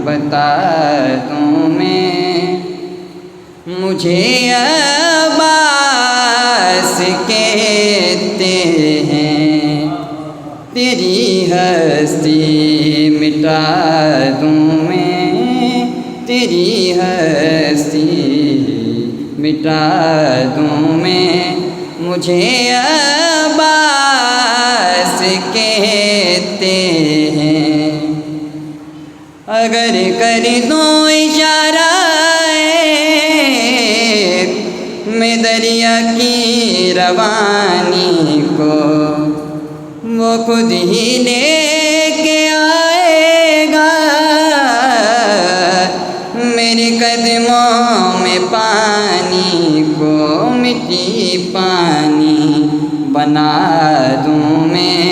بتا دوں میں، مجھے عباس کہتے ہیں، تیری ہستی مٹا دوں میں، تیری ہستی مٹا دوں میں، مجھے عباس کہتے ہیں۔ اگر کر دوں اشارہ میں دریا کی روانی کو، وہ خود ہی لے کے آئے گا میرے قدموں میں پانی کو، مٹی پانی بنا دوں میں،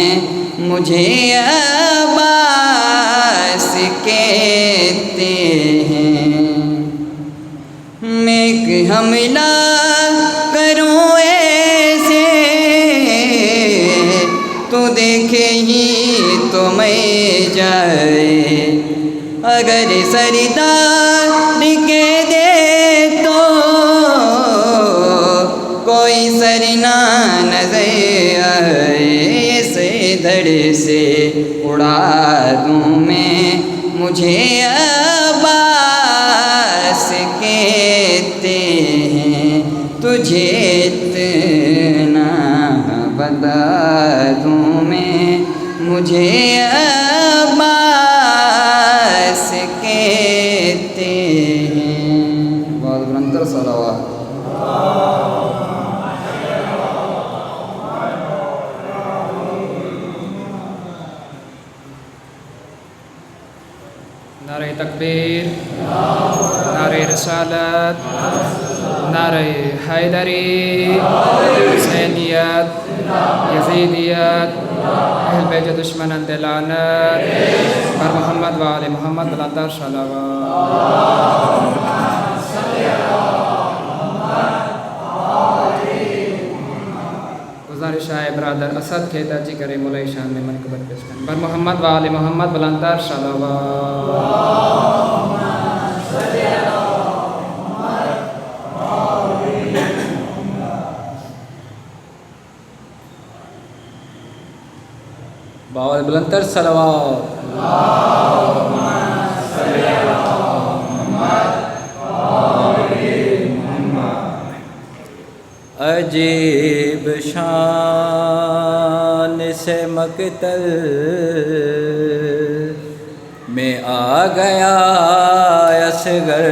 مجھے عباس کہتے ہیں۔ میں ایک حملہ کروں ایسے تو دیکھے ہی تو میں جائے، اگر سردار کہہ دے تو کوئی سر نہ نظر آئے، اسے دھڑ سے اڑا دوں میں، مجھے عباس کہتے ہیں۔ تجھے اتنا بتا دوں میں، مجھے عباس کہتے ہیں۔ بہت بلندر صلوات۔ نعرہ تکبیر، نعرہ رسالت، نعرہ حیدری، حسینیت، یزیدیت، اہل بیت دشمنان لعنت، بر محمد و آل محمد بلندر صلوات۔ گزارش ہے برادر اسد کے درجی کرے مولائی شان میں منقبت پیش کریں، بر محمد و آل محمد بلندر صلوات۔ باول بلندر صلوات۔ عجیب شان سے مقتل میں آ گیا اصغر،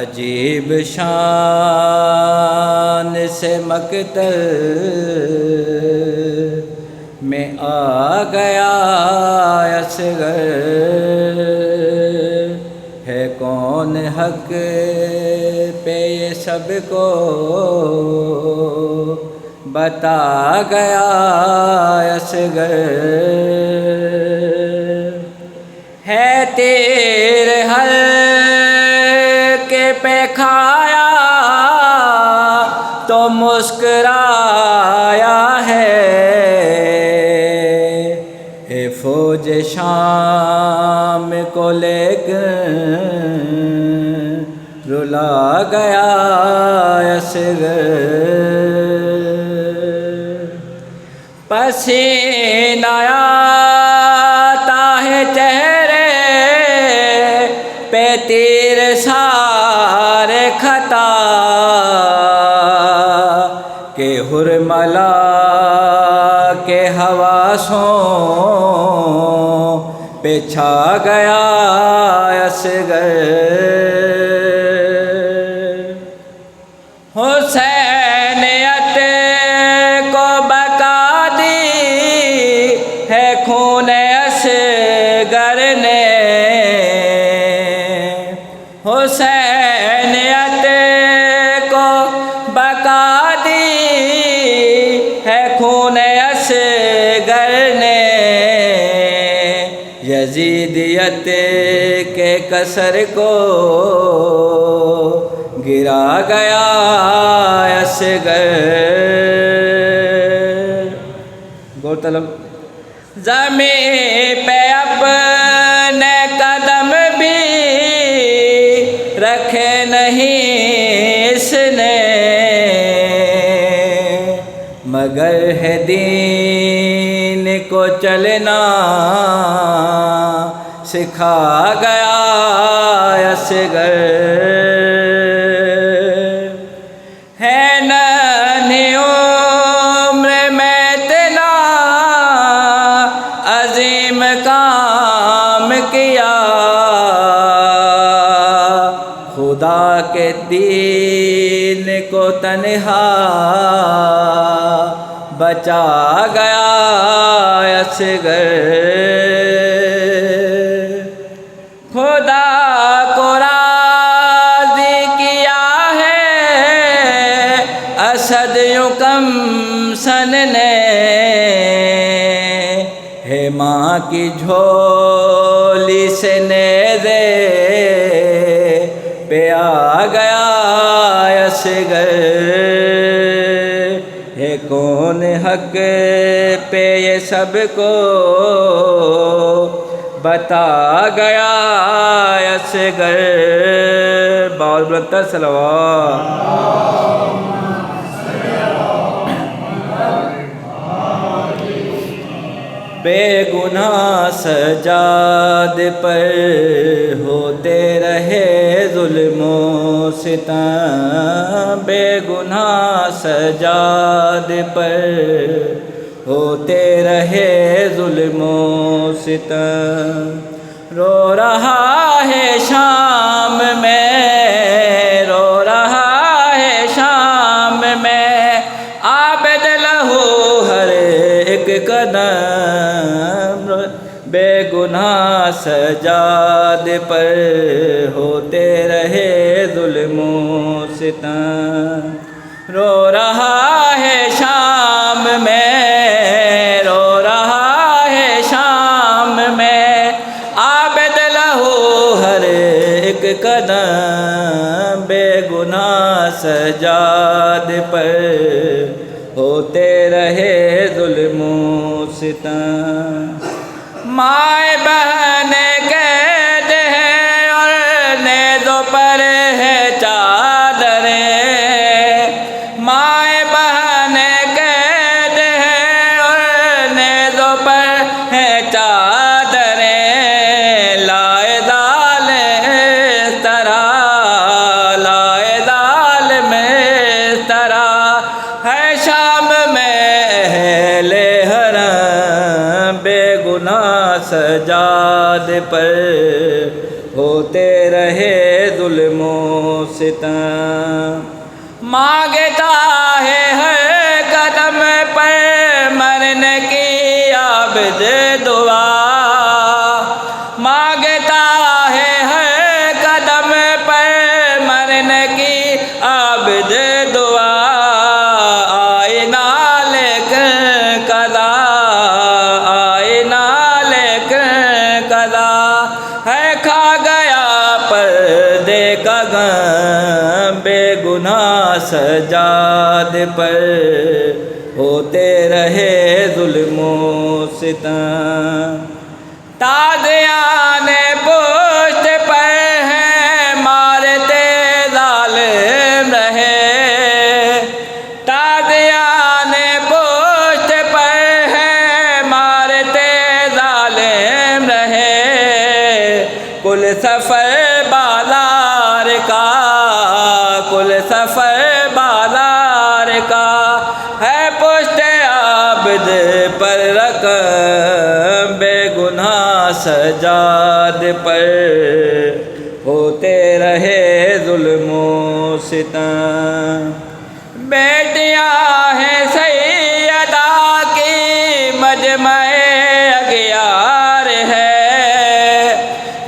عجیب شان سے مقتل میں آ گیا اصغر، ہے کون حق پہ یہ سب کو بتا گیا اصغر، ہے تیر حلقے پہ کھایا تو مسکرایا ہے، فوج شام کو لے کر رلا گیا اصغر، پسینہ آتا ہے چہرے پہ، تیر سارے خطا کہ حرملا کے حواسوں پہ چھا گیا اصغر، حسینیت کو بقا دی ہے خون اصغر نے، حسینیت کو بقا دی ہے خون اصغر نے، یزیدیت کے کسر کو گرا گیا اصغر، غور طلب زمین پہ اپنے قدم بھی رکھے نہیں اس نے، مگر ہے دین کو چلنا سکھا گیا اصغر، ہے ننھی عمر میں اتنا عظیم کام کیا، خدا کے دین کو تنہا بچا گیا اصغر، خدا کو راضی کیا ہے اسد یوں کم سن نے، ہے ماں کی جھولی سے نیزے پہ آ گیا اصغر، ہے کون حق پہ یہ سب کو بتا گیا اصغر، بہت بلندتر صلوات۔ بے گناہ سجاد پر ہوتے رہے ظلم و ستم، بے گناہ سجاد پر ہوتے رہے ظلم و ستم، رو رہا ہے شام میں، رو رہا ہے شام میں عابد لہو ہر ایک قدم، بے گناہ سجاد پر ہوتے رہے ظلم و ستم، رو رہا ہے شام میں، رو رہا ہے شام میں عابد لہو ہر ایک قدم، بے گناہ سجاد پر ہوتے رہے ظلم و ستم، مائیں بہن قید ہے اور نیزوں پر ہے چادریں، مائیں بہن قید ہے اور نیزوں پر ہے چادریں، لائے ظالم اس طرح، لائے ظالم اس طرح، ہے شام میں اہل حرم، بے گناہ سجاد پر ہوتے رہے ظلم و ستم، مانگتا ہے ہر قدم پر مرنے کی عابد دعا، مانگتا ہے ہر قدم پر مرنے کی عابد دعا، آئے نالے قضا، آئے نالے قضا، ہے کھا گیا پردے کا غم، بے گناہ سجاد پر ہوتے رہے ظلم و ستم، تازیان پشت پر ہیں مارتے ظالم رہے، تازیان پشت پر ہیں مارتے ظالم رہے، کل سفر بازار کا، کل سفر بازار کا، ہے پشت عابد پر رقم، بے گناہ سجاد پر ہوتے رہے ظلم و ستم، بیٹیاں ہیں سیدہ کی مجمع اغیار ہے،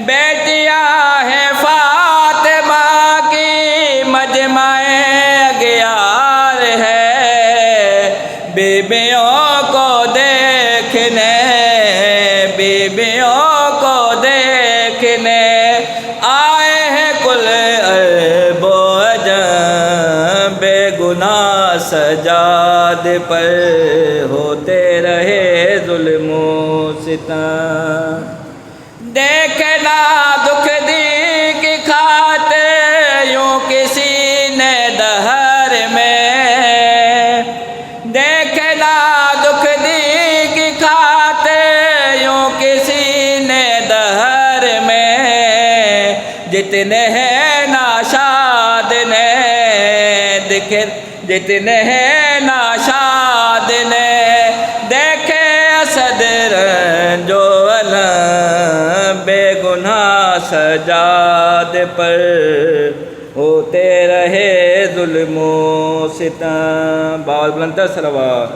بیٹیاں ہیں فاطمہ کی مجمع اغیار ہے، بیبیوں کو دیکھنے، بیبیوں کو دیکھنے آئے ہیں کل عرب و عجم، بے گناہ سجاد پر ہوتے رہے ظلم و ستم دیکھنا دکھ دی کی خاطر یوں کسی نے دہر میں دیکھنا دکھ دی کی خاطر یوں کسی نے دہر میں جتنے ہیں ناشاد نے جتنے ہیں ناشاد نے دیکھے اسد رنجو علم بے گناہ سجاد پر ہوتے رہے ظلم و ستم بہت بلند صلوات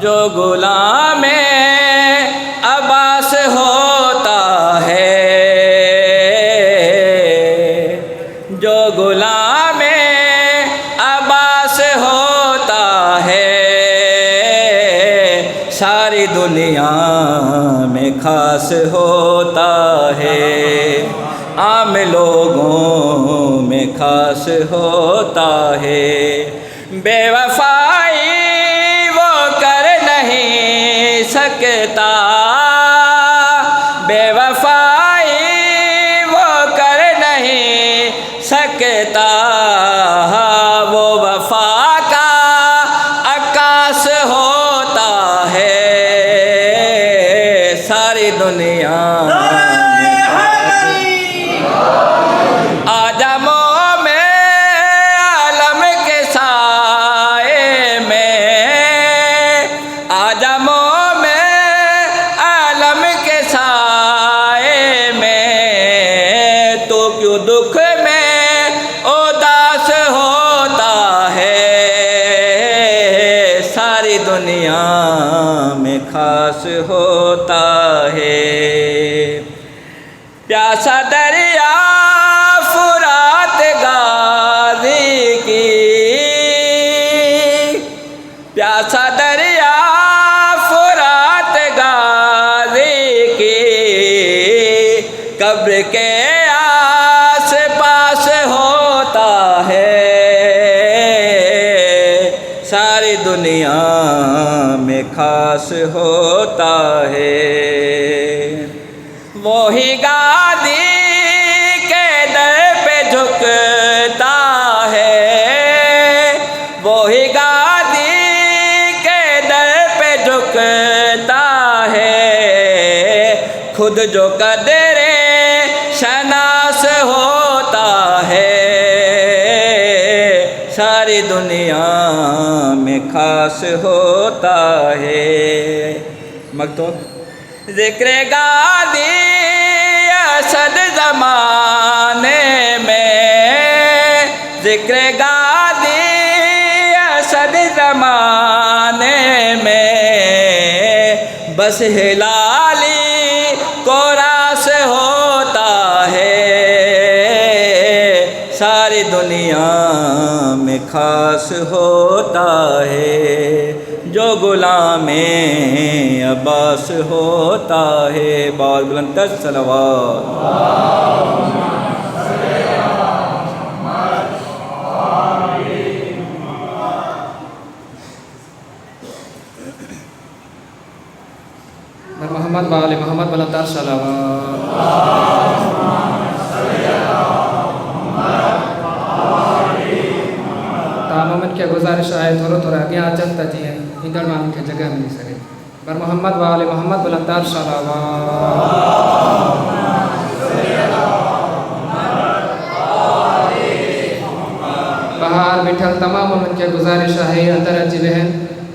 جو غلام عباس ہوتا ہے جو غلام عباس ہوتا ہے ساری دنیا میں خاص ہوتا ہے عام لوگوں میں خاص ہوتا ہے بے وفائی وہ کر نہیں سکتا بے وفائی وہ کر نہیں سکتا وہ وفا کا عکاس ہوتا ہے ساری دنیا آدموں میں عالم کے سائے میں آدموں میں عالم کے سائے میں تو کیوں دکھ میں اداس ہوتا ہے ساری دنیا میں خاص ہوتا ہے پیاسا دریا فرات غازی کی پیاسا دریا فرات غازی کی قبر کے آس پاس ہوتا ہے ساری دنیا میں خاص ہوتا ہے وہی غازی کے در پہ جھکتا ہے وہی غازی کے در پہ جھکتا ہے خود جو قدر شناس ہوتا ہے ساری دنیا میں خاص ہوتا ہے مکتوب ذکر غازی اسد زمانے میں ذکر غازی اسد زمانے میں بس ہلالی کو راس ہوتا ہے ساری دنیا میں خاص ہوتا ہے جو غلام عباس ہوتا ہے بہت بلند صلوات محمد وآل محمد بلند صلوات تمام کے گزارش ہے تھوڑا تھوڑا آگے چلتا جی ادھر مان کے جگہ مل سکے بر محمد وآل محمد بلند صلوات بہار بٹھل تمام ان کے گزارش ہے اندر اچھی بہن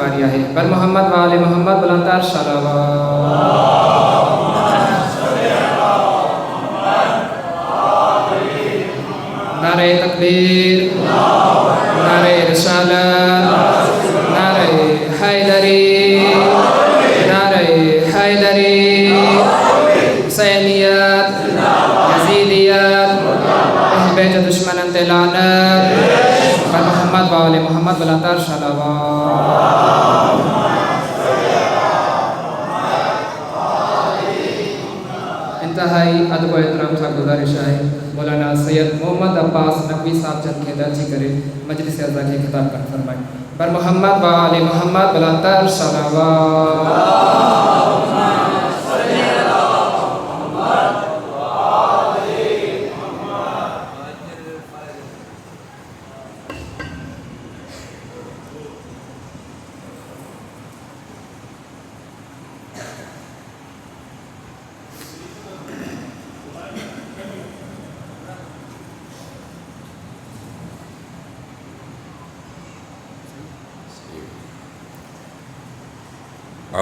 واری ہے بر محمد وآل محمد بلند صلوات نعرہ تکبیر نعرہ رسالت نعرہ حیدری نعرہ حیدری حسینیت یزیدیت اہل بیت دشمن انت لعنت بر محمد وآل محمد بلند صلوات انتہائی ادب و احترام سے گزارش ہے مولانا سید محمد عباس نقوی صاحب چند کے درجی کرے مجلس اعضا کی خطاب کر فرمائے بر محمد و آل محمد بلاتر صلوات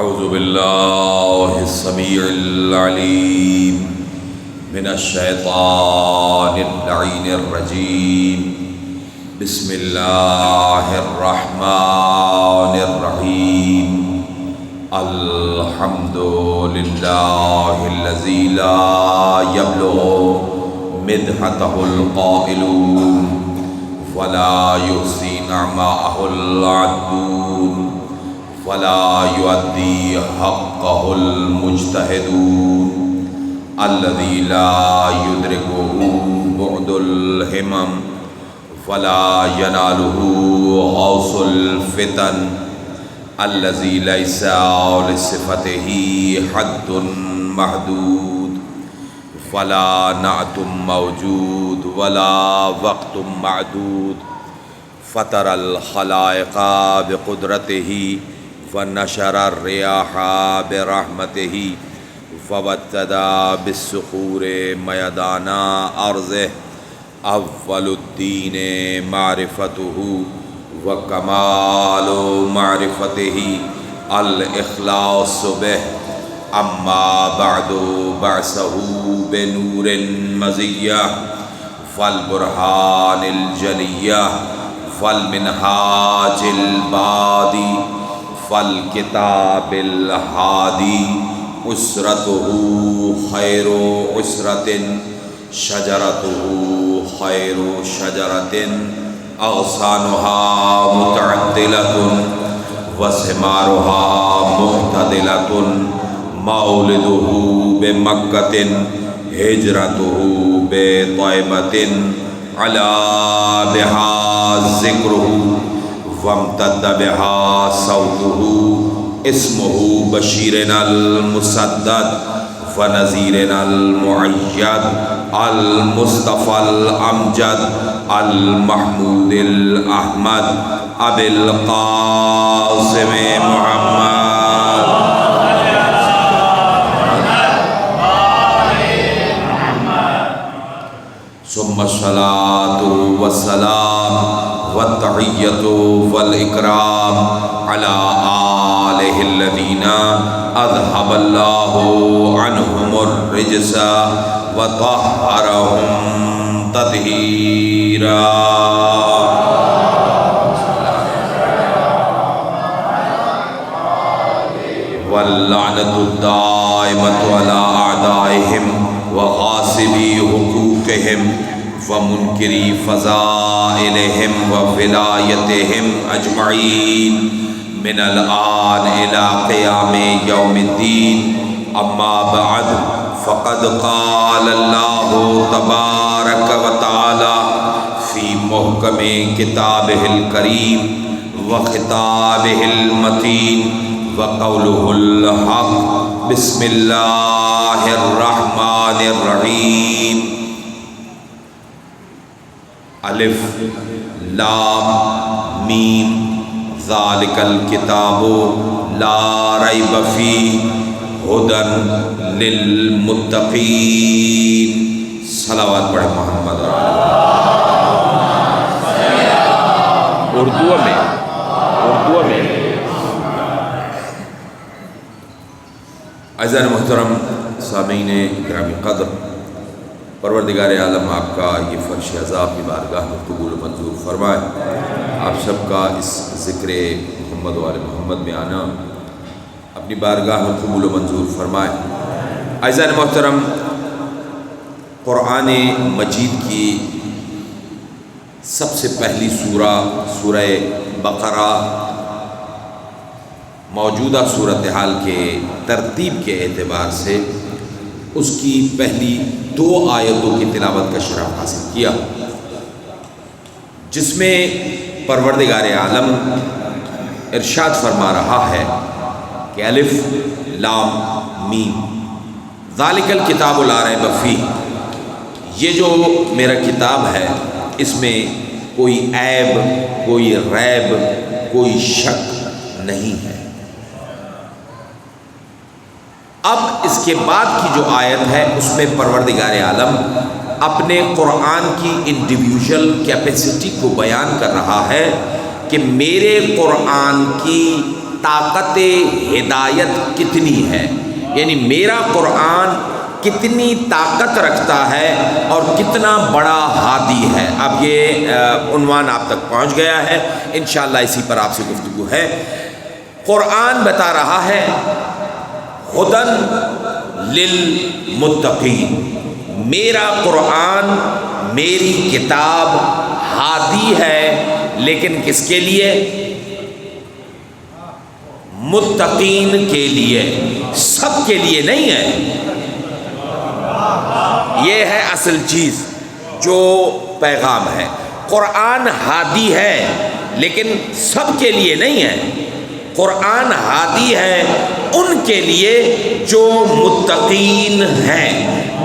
اعوذ باللہ السمیع العلیم من الشیطان اللعین الرجیم بسم اللہ الرحمن الرحیم الحمد للہ الذی لا یبلغ مدحتہ القائلون ولا یحصی نعماءہ العدون ولا يؤدي حقه المجتهدون الذي لا يدركه بعد الهمم ولا يناله غوص الفتن الذي ليس لصفته حد محدود فلا نعت موجود ولا وقت معدود فطر الخلائق بقدرته ونشر الرياح برحمته فوتدا بالصخور ميدانا أرضه أول الدين معرفته وكمال معرفته الإخلاص به أما بعد بعثه بنور مزية فالبرهان الجلية فالمنهاج البادي فالکتاب الہادی عسرته خیر عسرت شجرته خیر شجرت اغصانها متعدلة وثمارها معتدلة مولده بمکة ہجرته بطیبة علا بها ذکره وامتد بها صوته اسمه بشيرنا المسدد ونذيرنا المؤيد المصطفى الأمجد المحمود الأحمد أبي القاسم محمد ثم الصلاة والسلام والتحية والإكرام على آله الذين أذهب الله عنهم الرجس وطهرهم تطهيرا واللعنة الدائمة على أعدائهم وغاصبي حقوقهم ومنکری فضائلہم وولایتہم اجمعین من الآن الى قیام یوم الدین اما بعد فقد قال اللہ تبارک و تعالی فی محکم کتابہ الکریم وخطابہ المتین وقولہ الحق بسم اللہ الرحمن الرحیم الف لام میم ذالک الکتاب لا ریب فیہ ہدی للمتقین صلوات پڑھیں محمد اردو میں اعزائے محترم سامعین گرامی قدر، پروردگار عالم آپ کا یہ فرش عذاب کی بارگاہ میں قبول و منظور فرمائے۔ آپ سب کا اس ذکر محمد و آل محمد میں آنا اپنی بارگاہ میں قبول و منظور فرمائے۔ اعزائے محترم، قرآن مجید کی سب سے پہلی سورہ بقرہ موجودہ صورتحال کے ترتیب کے اعتبار سے اس کی پہلی 2 آیتوں کی تلاوت کا شرف حاصل کیا، جس میں پروردگار عالم ارشاد فرما رہا ہے کہ الف لام میم ذالک الکتاب لا ریب فیہ، یہ جو میرا کتاب ہے اس میں کوئی عیب، کوئی ریب، کوئی شک نہیں ہے۔ اب اس کے بعد کی جو آیت ہے اس میں پروردگار عالم اپنے قرآن کی انڈیویژل کیپیسٹی کو بیان کر رہا ہے کہ میرے قرآن کی طاقت ہدایت کتنی ہے، یعنی میرا قرآن کتنی طاقت رکھتا ہے اور کتنا بڑا ہادی ہے۔ اب یہ عنوان آپ تک پہنچ گیا ہے، انشاءاللہ اسی پر آپ سے گفتگو ہے۔ قرآن بتا رہا ہے ہدن للمتقین، میرا قرآن، میری کتاب ہادی ہے، لیکن کس کے لیے؟ متقین کے لیے، سب کے لیے نہیں ہے۔ یہ ہے اصل چیز جو پیغام ہے۔ قرآن ہادی ہے لیکن سب کے لیے نہیں ہے۔ قرآن ہادی ہے ان کے لیے جو متقین ہیں۔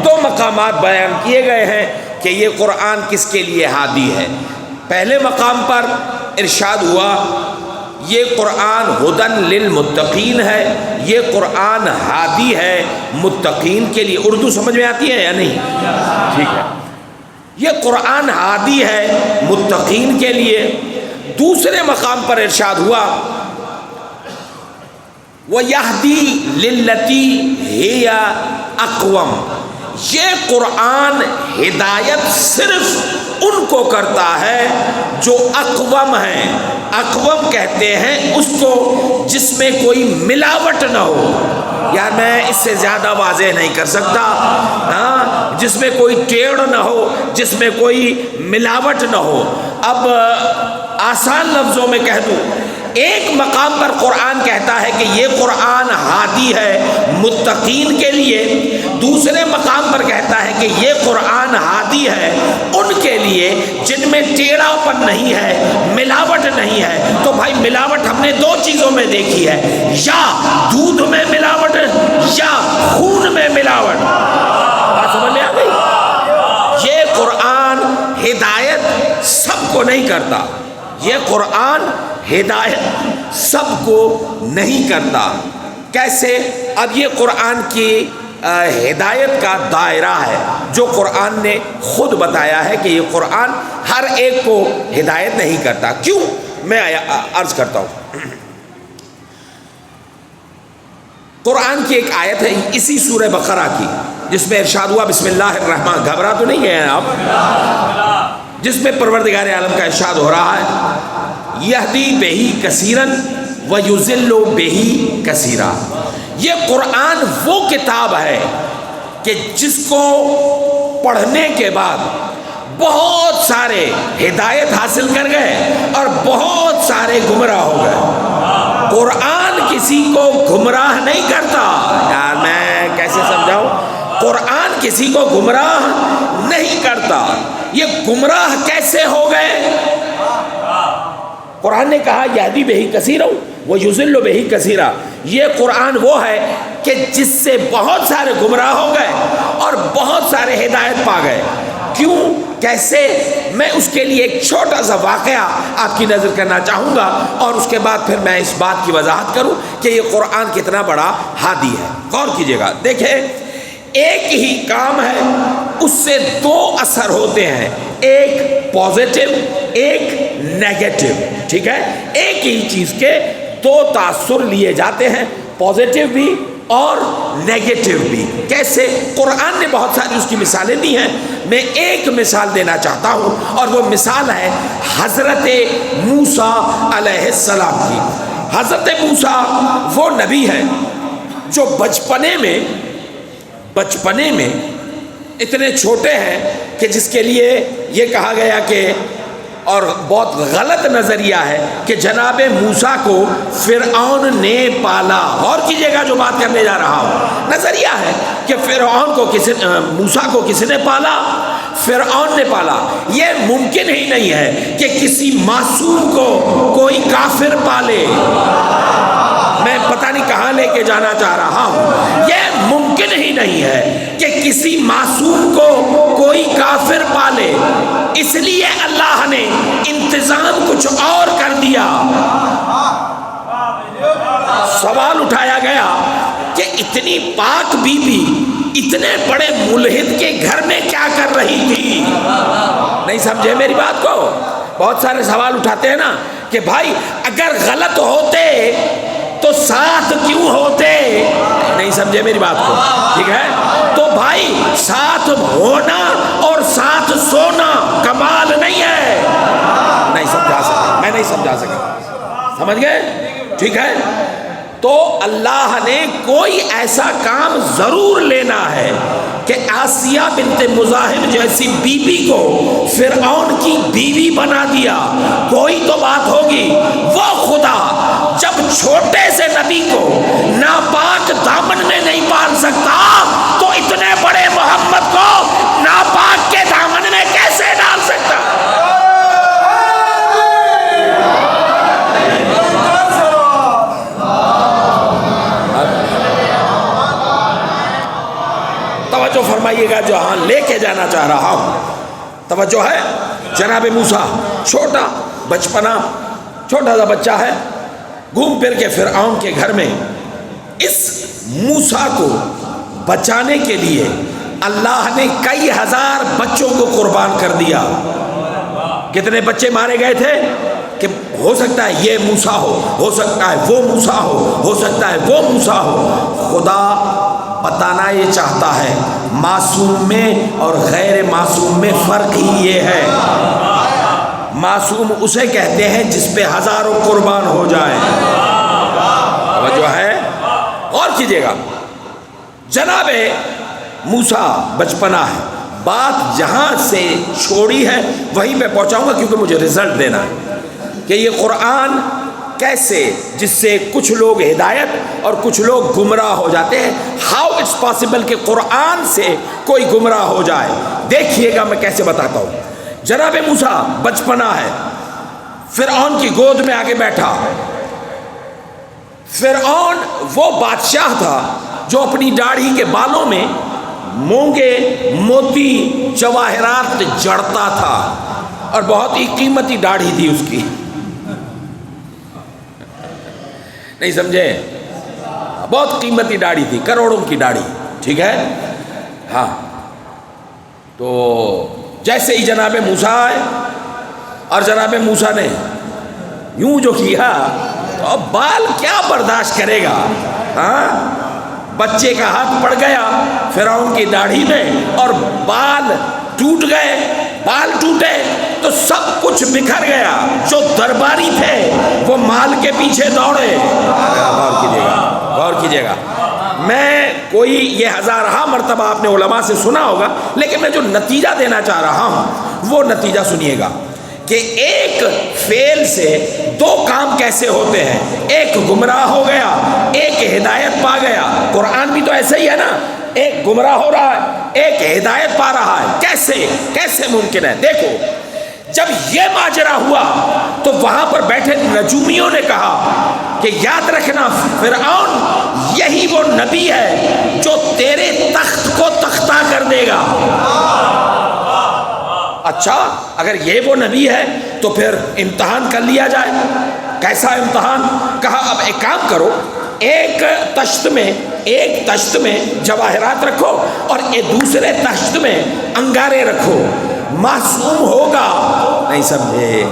2 مقامات بیان کیے گئے ہیں کہ یہ قرآن کس کے لیے ہادی ہے۔ پہلے مقام پر ارشاد ہوا یہ قرآن ہدن للمتقین ہے، یہ قرآن ہادی ہے متقین کے لیے۔ اردو سمجھ میں آتی ہے یا نہیں؟ ٹھیک ہے، یہ قرآن ہادی ہے متقین کے لیے۔ دوسرے مقام پر ارشاد ہوا وَيَهْدِي لِلَّتِي هِيَ أَقْوَمُ، یہ قرآن ہدایت صرف ان کو کرتا ہے جو اقوم ہیں۔ اقوم کہتے ہیں اس کو جس میں کوئی ملاوٹ نہ ہو، یار میں اس سے زیادہ واضح نہیں کر سکتا، جس میں کوئی ٹیڑھ نہ ہو، جس میں کوئی ملاوٹ نہ ہو۔ اب آسان لفظوں میں کہہ دوں، ایک مقام پر قرآن کہتا ہے کہ یہ قرآن ہادی ہے متقین کے لیے، دوسرے مقام پر کہتا ہے کہ یہ قرآن ہادی ہے ان کے لیے جن میں ٹیڑھا پن نہیں ہے، ملاوٹ نہیں ہے۔ تو بھائی ملاوٹ ہم نے 2 چیزوں میں دیکھی ہے، یا دودھ میں ملاوٹ یا خون میں ملاوٹ۔ بات سمجھ میں آ گئی؟ یہ قرآن ہدایت سب کو نہیں کرتا، یہ قرآن ہدایت سب کو نہیں کرتا۔ کیسے؟ اب یہ قرآن کی ہدایت کا دائرہ ہے جو قرآن نے خود بتایا ہے کہ یہ قرآن ہر ایک کو ہدایت نہیں کرتا۔ کیوں؟ میں عرض کرتا ہوں۔ قرآن کی ایک آیت ہے اسی سورہ بقرہ کی جس میں ارشاد ہوا بسم اللہ الرحمن، گھبرا تو نہیں گئے ہیں آپ؟ جس میں پروردگار عالم کا ارشاد ہو رہا ہے یہدی بہی کثیرن ویضل بہی کثیرا، یہ قرآن وہ کتاب ہے کہ جس کو پڑھنے کے بعد بہت سارے ہدایت حاصل کر گئے اور بہت سارے گمراہ ہو گئے۔ قرآن کسی کو گمراہ نہیں کرتا۔ یار میں کیسے سمجھاؤں؟ قرآن کسی کو گمراہ نہیں کرتا۔ یہ گمراہ کیسے ہو گئے؟ قرآن نے کہا یہدی بہی کثیرا ویضل بہی کثیرا، یہ قرآن وہ ہے کہ جس سے بہت سارے گمراہ ہو گئے اور بہت سارے ہدایت پا گئے۔ کیوں؟ کیسے؟ میں اس کے لیے ایک چھوٹا سا واقعہ آپ کی نظر کرنا چاہوں گا اور اس کے بعد پھر میں اس بات کی وضاحت کروں کہ یہ قرآن کتنا بڑا ہادی ہے۔ غور کیجیے گا، دیکھیں ایک ہی کام ہے، اس سے 2 اثر ہوتے ہیں، ایک پازیٹیو ایک نیگیٹو، ٹھیک ہے؟ ایک ہی چیز کے 2 تاثر لیے جاتے ہیں، پازیٹیو بھی اور نیگیٹو بھی۔ کیسے؟ قرآن نے بہت ساری اس کی مثالیں دی ہیں، میں ایک مثال دینا چاہتا ہوں اور وہ مثال ہے حضرت موسیٰ علیہ السلام کی۔ حضرت موسیٰ وہ نبی ہے جو بچپنے میں اتنے چھوٹے ہیں کہ جس کے لیے یہ کہا گیا کہ، اور بہت غلط نظریہ ہے کہ جناب موسیٰ کو فرعون نے پالا۔ غور کیجیے گا جو بات کرنے جا رہا ہوں، نظریہ ہے کہ فرعون کو موسیٰ کو کس نے پالا؟ فرعون نے پالا۔ یہ ممکن ہی نہیں ہے کہ کسی معصوم کو کوئی کافر پالے۔ میں پتہ نہیں کہاں لے کے جانا چاہ رہا ہوں۔ یہ ممکن ہی نہیں ہے کہ کسی معصوم کو کوئی کافر پالے، اس لیے اللہ نے انتظام کچھ اور کر دیا۔ سوال اٹھایا گیا کہ اتنی پاک بی بی اتنے بڑے ملحد کے گھر میں کیا کر رہی تھی؟ نہیں سمجھے میری بات کو؟ بہت سارے سوال اٹھاتے ہیں نا کہ بھائی اگر غلط ہوتے تو ساتھ کیوں ہوتے؟ نہیں سمجھے میری بات کو؟ ٹھیک ہے، تو بھائی ساتھ ہونا اور ساتھ سونا کمال نہیں ہے۔ نہیں سمجھا سکا، میں نہیں سمجھا سکا، سمجھ گئے؟ ٹھیک ہے، تو اللہ نے کوئی ایسا کام ضرور لینا ہے کہ آسیہ بنت مزاحم جیسی بیوی کو فرعون کی بیوی بنا دیا، کوئی تو بات ہوگی۔ وہ خدا جب چھوٹے سے نبی کو ناپاک دامن میں نہیں پال سکتا تو اتنے بڑے محمد کو ناپاک کے دامن میں کیسے ڈال سکتا؟ توجہ فرمائیے گا، جو ہاں لے کے جانا چاہ رہا ہوں، توجہ ہے۔ جناب موسیٰ چھوٹا بچپنا، چھوٹا سا بچہ ہے، گھوم پھر کے فرعون کے گھر میں۔ اس موسیٰ کو بچانے کے لیے اللہ نے کئی ہزار بچوں کو قربان کر دیا۔ کتنے بچے مارے گئے تھے کہ ہو سکتا ہے یہ موسیٰ ہو سکتا ہے وہ موسیٰ ہو سکتا ہے وہ موسیٰ ہو۔ خدا بتانا یہ چاہتا ہے معصوم میں اور غیر معصوم میں فرق ہی یہ ہے۔ معصوم اسے کہتے ہیں جس پہ ہزاروں قربان ہو جائیں۔ جو ہے غور کیجئے گا، جناب موسیٰ بچپنا ہے، بات جہاں سے چھوڑی ہے وہیں پہ پہنچاؤں گا کیونکہ مجھے رزلٹ دینا ہے کہ یہ قرآن کیسے، جس سے کچھ لوگ ہدایت اور کچھ لوگ گمراہ ہو جاتے ہیں۔ ہاؤ اٹس پاسبل کہ قرآن سے کوئی گمراہ ہو جائے؟ دیکھیے گا میں کیسے بتاتا ہوں۔ جناب موسیٰ بچپنا ہے، فرعون کی گود میں آگے بیٹھا۔ فرعون وہ بادشاہ تھا جو اپنی داڑھی کے بالوں میں مونگے، موتی، جواہرات جڑتا تھا، اور بہت ہی قیمتی داڑھی تھی اس کی۔ نہیں سمجھے؟ بہت قیمتی داڑھی تھی، کروڑوں کی داڑھی، ٹھیک ہے؟ ہاں، تو جیسے ہی جناب موسیٰ آئے اور جناب موسیٰ نے یوں جو کیا، تو اب بال کیا برداشت کرے گا؟ ہاں، بچے کا ہاتھ پڑ گیا فرعون کی داڑھی میں اور بال ٹوٹ گئے۔ بال ٹوٹے تو سب کچھ بکھر گیا۔ جو درباری تھے وہ مال کے پیچھے دوڑے۔ غور کیجیے گا، غور کیجیے گا، میں کوئی یہ ہزارہا مرتبہ آپ نے علماء سے سنا ہوگا، لیکن میں جو نتیجہ دینا چاہ رہا ہوں وہ نتیجہ سنیے گا کہ ایک فعل سے دو کام کیسے ہوتے ہیں۔ ایک گمراہ ہو گیا، ایک ہدایت پا گیا۔ قرآن بھی تو ایسا ہی ہے نا، ایک گمراہ ہو رہا ہے، ایک ہدایت پا رہا ہے۔ کیسے ممکن ہے؟ دیکھو، جب یہ ماجرا ہوا تو وہاں پر بیٹھے نجومیوں نے کہا کہ یاد رکھنا فرعون یہی وہ نبی ہے جو تیرے تخت کو تختہ کر دے گا۔ اچھا، اگر یہ وہ نبی ہے تو پھر امتحان کر لیا جائے۔ کیسا امتحان؟ کہا اب ایک کام کرو، ایک تشت میں جواہرات رکھو اور ایک دوسرے تشت میں انگارے رکھو۔ معصوم ہوگا، نہیں سمجھے،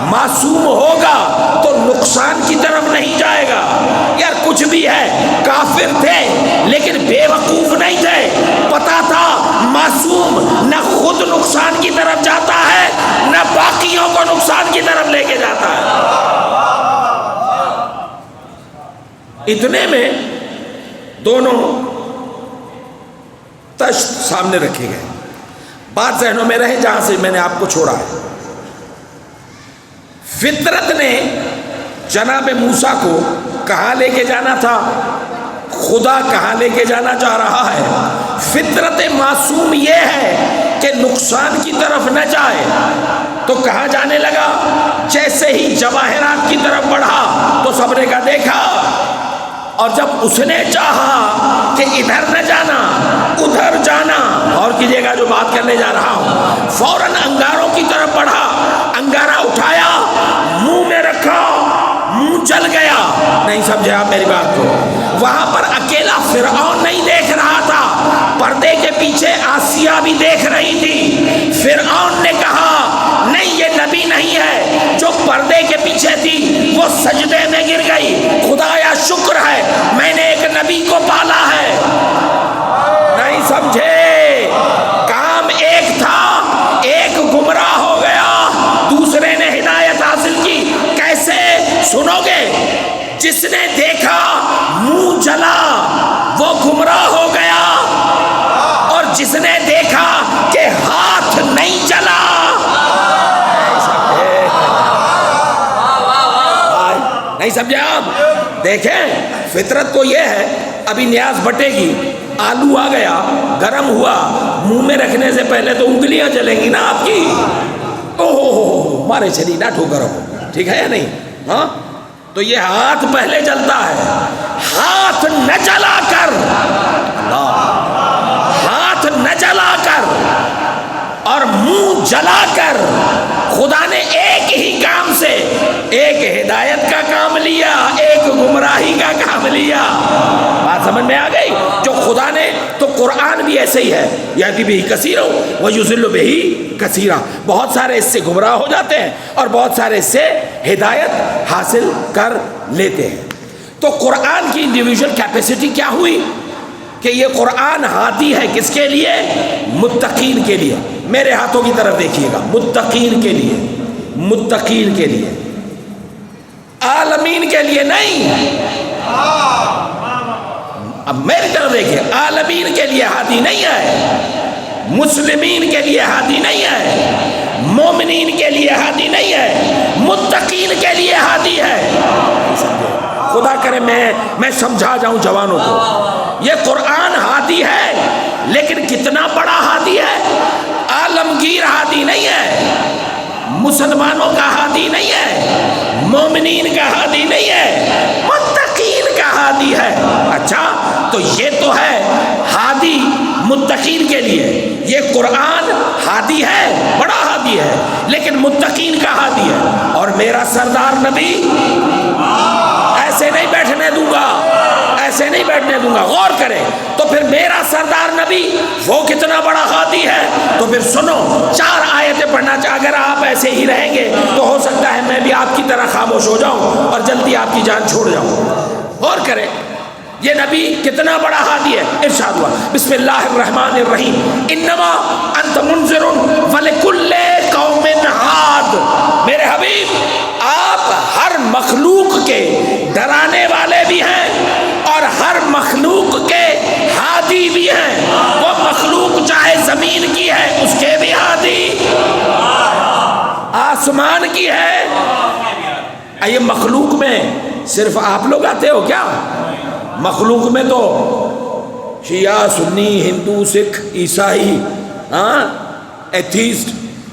معصوم ہوگا تو نقصان کی طرف نہیں جائے گا۔ یار کچھ بھی ہے، کافر تھے لیکن بے وقوف نہیں تھے، پتا تھا معصوم نہ خود نقصان کی طرف جاتا ہے نہ باقیوں کو نقصان کی طرف لے کے جاتا ہے۔ اتنے میں دونوں تشت سامنے رکھے گئے۔ بات ذہنوں میں رہے جہاں سے میں نے آپ کو چھوڑا ہے۔ فطرت نے جناب موسیٰ کو کہاں لے کے جانا تھا؟ خدا کہاں لے کے جانا چاہ رہا ہے؟ فطرت معصوم یہ ہے کہ نقصان کی طرف نہ جائے، تو کہاں جانے لگا؟ جیسے ہی جواہرات کی طرف بڑھا تو سب نے کہا دیکھا، اور جب اس نے چاہا کہ ادھر نہ جانا ادھر جانا، اور کیجیے گا جو بات کرنے جا رہا ہوں، فوراً انگاروں کی طرف بڑھا، انگارہ اٹھایا، منہ میں رکھا، منہ جل گیا۔ نہیں سمجھے آپ میری بات کو؟ وہاں پر اکیلا فرعون نہیں دیکھ رہا تھا، پردے کے پیچھے آسیہ بھی دیکھ رہی تھی۔ فرعون نے کہا نہیں یہ نبی نہیں ہے، جو پردے کے پیچھے تھی وہ سجدے میں گر گئی، خدایا شکر ہے میں نے ایک نبی کو پالا ہے۔ نہیں سمجھے؟ کام ایک تھا، ایک گمراہ ہو گیا، دوسرے نے ہدایت حاصل کی۔ کیسے؟ سنو گے؟ جس نے دیکھا منہ جلا وہ گمراہ ہو گیا، اور جس نے دیکھا کہ ہاتھ نہیں جلا، نہیں سمجھے آپ؟ دیکھیں فطرت تو یہ ہے، ابھی نیاز بٹے گی، آلو آ گیا، گرم ہوا، منہ میں رکھنے سے پہلے تو انگلیاں جلیں گی نا آپ کی، اوہ مارے چلی نہ ٹھوکر ہو، ٹھیک ہے یا نہیں؟ ہاں تو یہ ہاتھ پہلے جلتا ہے، ہاتھ نہ جلا کر، ہاتھ نہ جلا کر اور منہ جلا کر خدا نے ایک ہی کام سے، ایک ہدایت کا کام لیا، ایک گمراہی کا کام لیا۔ بات سمجھ میں آ گئی؟ جو خدا نے، تو قرآن بھی ایسے ہی ہے، یہدی بہ کثیرا ویضل بہ کثیرا، بہت سارے اس سے گمراہ ہو جاتے ہیں اور بہت سارے اس سے ہدایت حاصل کر لیتے ہیں۔ تو قرآن کی انڈیویژل کیپیسٹی کیا ہوئی کہ یہ قرآن ہادی ہے کس کے لیے؟ متقین کے لیے۔ میرے ہاتھوں کی طرف دیکھیے گا، متقین کے لیے، متقین کے لیے، عالمین کے لیے نہیں۔ اب میری طرف دیکھیے، عالمین کے لیے ہادی نہیں ہے، مسلمین کے لیے ہادی نہیں ہے، مومنین کے لیے ہادی نہیں ہے، متقین کے لیے ہادی ہے۔ خدا کرے میں سمجھا جاؤں جوانوں کو، یہ قرآن ہادی ہے، لیکن کتنا بڑا ہادی ہے؟ عالمگیر ہادی نہیں ہے، مسلمانوں کا ہادی نہیں ہے، مومنین کا ہادی نہیں ہے، متقین کا ہادی ہے۔ اچھا تو یہ تو ہے ہادی متقین کے لیے، یہ قرآن ہادی ہے، بڑا ہادی ہے، لیکن متقین کا ہادی ہے۔ اور میرا سردار نبی ایسے نہیں بیٹھنے دوں گا، ایسے نہیں بیٹھنے دوں گا، غور کریں تو پھر میرا سردار نبی وہ کتنا بڑا ہادی ہے۔ تو پھر سنو، 4 آیتیں پڑھنا چاہے، اگر آپ ایسے ہی رہیں گے تو ہو سکتا ہے میں بھی آپ کی طرح خاموش ہو جاؤں اور جلدی آپ کی جان چھوڑ جاؤں۔ غور کریں یہ نبی کتنا بڑا ہادی ہے۔ ارشاد ہوا بسم اللہ الرحمن الرحیم، انما انت منذر ولکل قوم ہاد۔ میرے حبیب آپ ہر مخلوق کے ڈرانے والے بھی ہیں اور ہر مخلوق کے ہادی بھی ہیں۔ وہ مخلوق چاہے زمین کی ہے اس کے بھی ہادی، آسمان کی ہے۔ یہ مخلوق میں صرف آپ لوگ آتے ہو کیا؟ مخلوق میں تو شیعہ، سنی، ہندو، سکھ، عیسائی، ایتھیسٹ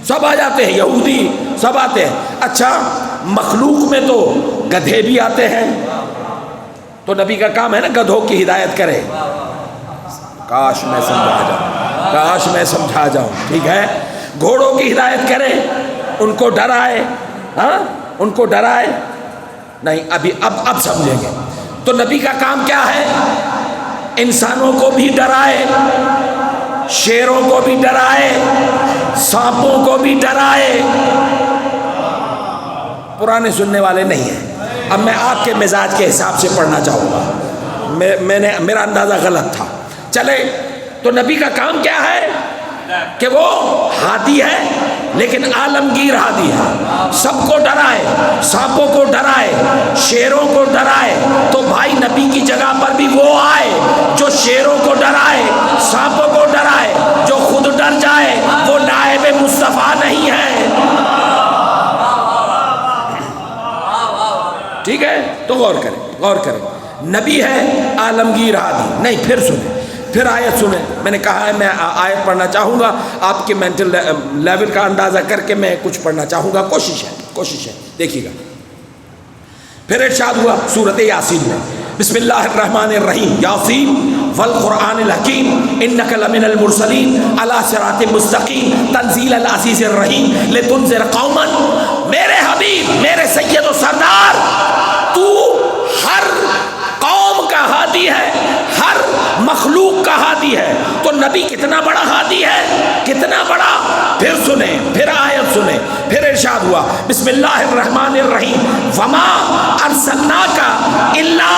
سب آ جاتے ہیں، یہودی سب آتے ہیں۔ اچھا مخلوق میں تو گدھے بھی آتے ہیں، تو نبی کا کام ہے نا گدھوں کی ہدایت کرے۔ کاش میں سمجھا جاؤں، کاش میں سمجھا جاؤں، ٹھیک ہے۔ گھوڑوں کی ہدایت کرے، ان کو ڈرائے، ان کو ڈرائے نہیں۔ ابھی اب سمجھیں گے۔ تو نبی کا کام کیا ہے؟ انسانوں کو بھی ڈرائے، شیروں کو بھی ڈرائے، سانپوں کو بھی ڈرائے۔ پرانے سننے والے نہیں ہیں۔ اب میں آپ کے مزاج کے حساب سے پڑھنا چاہوں گا، میرا اندازہ غلط تھا۔ چلے تو نبی کا کام کیا ہے کہ وہ ہادی ہے لیکن عالمگیر ہادی ہے، سب کو ڈرائے، سانپوں کو ڈرائے، شیروں کو ڈرائے۔ تو بھائی نبی کی جگہ پر بھی وہ آئے جو شیروں کو ڈرائے، سانپوں کو ڈرائے، جو خود ڈر جائے وہ نائب مصطفیٰ نہیں ہے۔ ٹھیک ہے، تو غور کریں، غور کریں۔ نبی ہے عالمگیر ہادی نہیں. پھر سنیں، پھر آیت سنیں. میں نے کہا ہے میں آیت پڑھنا چاہوں گا، آپ کے مینٹل لیول کا اندازہ کر کے میں کچھ پڑھنا چاہوں گا. کوشش ہے دیکھیے گا. پھر ارشاد ہوا سورۃ یاسین میں، بسم اللہ الرحمن الرحیم، یاسین والقرآن الحکیم انک لمن المرسلین علی صراط مستقیم تنزیل العزیز الرحیم لتنذر قوما. میرے حبیب، میرے سید و سردار، تو ہر قوم کا ہادی ہے، ہر مخلوق کا ہادی ہے. تو نبی کتنا بڑا ہادی ہے، کتنا بڑا. پھر سنیں، پھر آیت سنیں. پھر ارشاد ہوا بسم اللہ الرحمن الرحیم وما ارسلناک الا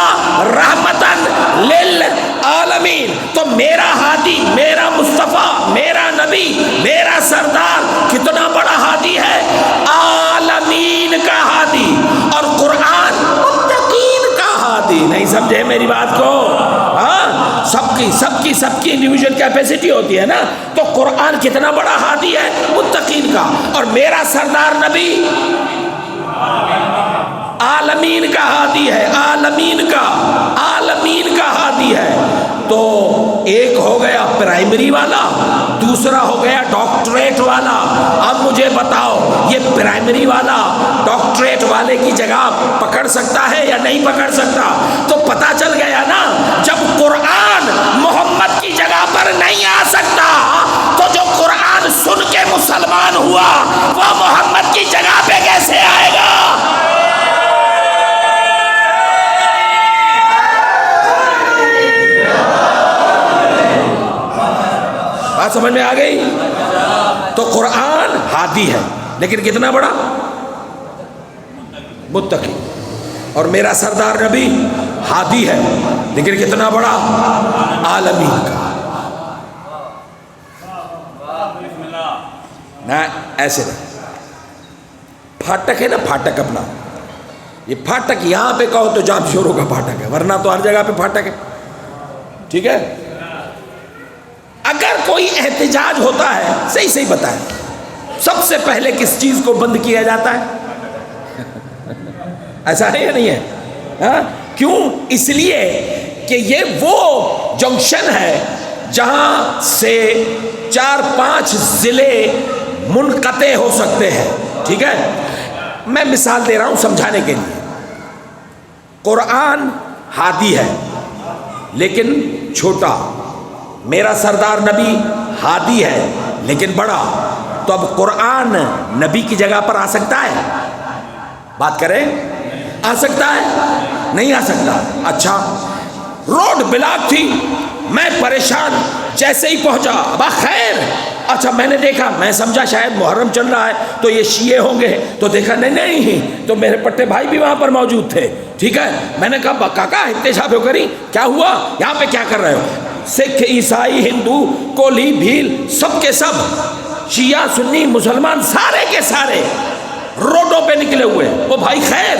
رحمتا للعالمین. تو میرا ہادی، میرا مصطفیٰ، میرا نبی، میرا سردار کتنا بڑا ہادی ہے، عالمین کا ہادی. اور قرآن متقین کا ہادی. نہیں سمجھے میری بات کو؟ ہاں، سب کی انڈیویجول کیپیسٹی ہوتی ہے نا. تو قرآن کتنا بڑا ہادی ہے، متقین کا. اور میرا سردار نبی عالمین کا ہادی ہے، عالمین کا ہادی ہے. تو ایک ہو گیا پرائمری والا، دوسرا ہو گیا ڈاکٹریٹ والا. اب مجھے بتاؤ یہ پرائمری والا ڈاکٹریٹ والے کی جگہ پکڑ سکتا ہے یا نہیں پکڑ سکتا؟ تو پتہ چل گیا نا، جب قرآن محمد کی جگہ پر نہیں آ سکتا تو جو قرآن سن کے مسلمان ہوا وہ محمد کی جگہ پہ کیسے آئے گا؟ بات سمجھ میں آ گئی؟ تو قرآن ہادی ہے لیکن کتنا بڑا، متقی. اور میرا سردار نبی ہادی ہے لیکن کتنا بڑا، عالمین کا. نہ ایسے نہیں. پھاٹک ہے نا، پھاٹک اپنا، یہ پھاٹک یہاں پہ کہو تو جام شوروں کا پھاٹک ہے، ورنہ تو ہر جگہ پہ پھاٹک ہے. ٹھیک ہے؟ اگر کوئی احتجاج ہوتا ہے، صحیح بتائیں، سب سے پہلے کس چیز کو بند کیا جاتا ہے؟ ایسا ہے یا نہیں ہے؟ ہاں؟ کیوں؟ اس لیے کہ یہ وہ جنکشن ہے جہاں سے 4-5 ضلع منقطع ہو سکتے ہیں. ٹھیک ہے؟ میں مثال دے رہا ہوں سمجھانے کے لیے. قرآن ہادی ہے لیکن چھوٹا، میرا سردار نبی ہادی ہے لیکن بڑا. تو اب قرآن نبی کی جگہ پر آ سکتا ہے؟ بات کریں، آ سکتا ہے؟ نہیں آ سکتا. اچھا، روڈ بلاک تھی، میں پریشان، جیسے ہی پہنچا بخیر. اچھا میں نے دیکھا، میں سمجھا شاید محرم چل رہا ہے تو یہ شیعہ ہوں گے، تو دیکھا نہیں، تو میرے پٹے بھائی بھی وہاں پر موجود تھے. ٹھیک ہے؟ میں نے کہا کاکا احتجاج کری، کیا ہوا یہاں پہ، کیا کر رہے ہو؟ سکھ، عیسائی، ہندو، کولی، بھیل، سب کے سب، شیعہ، سنی، مسلمان، سارے کے سارے روڈوں پہ نکلے ہوئے. وہ بھائی خیر،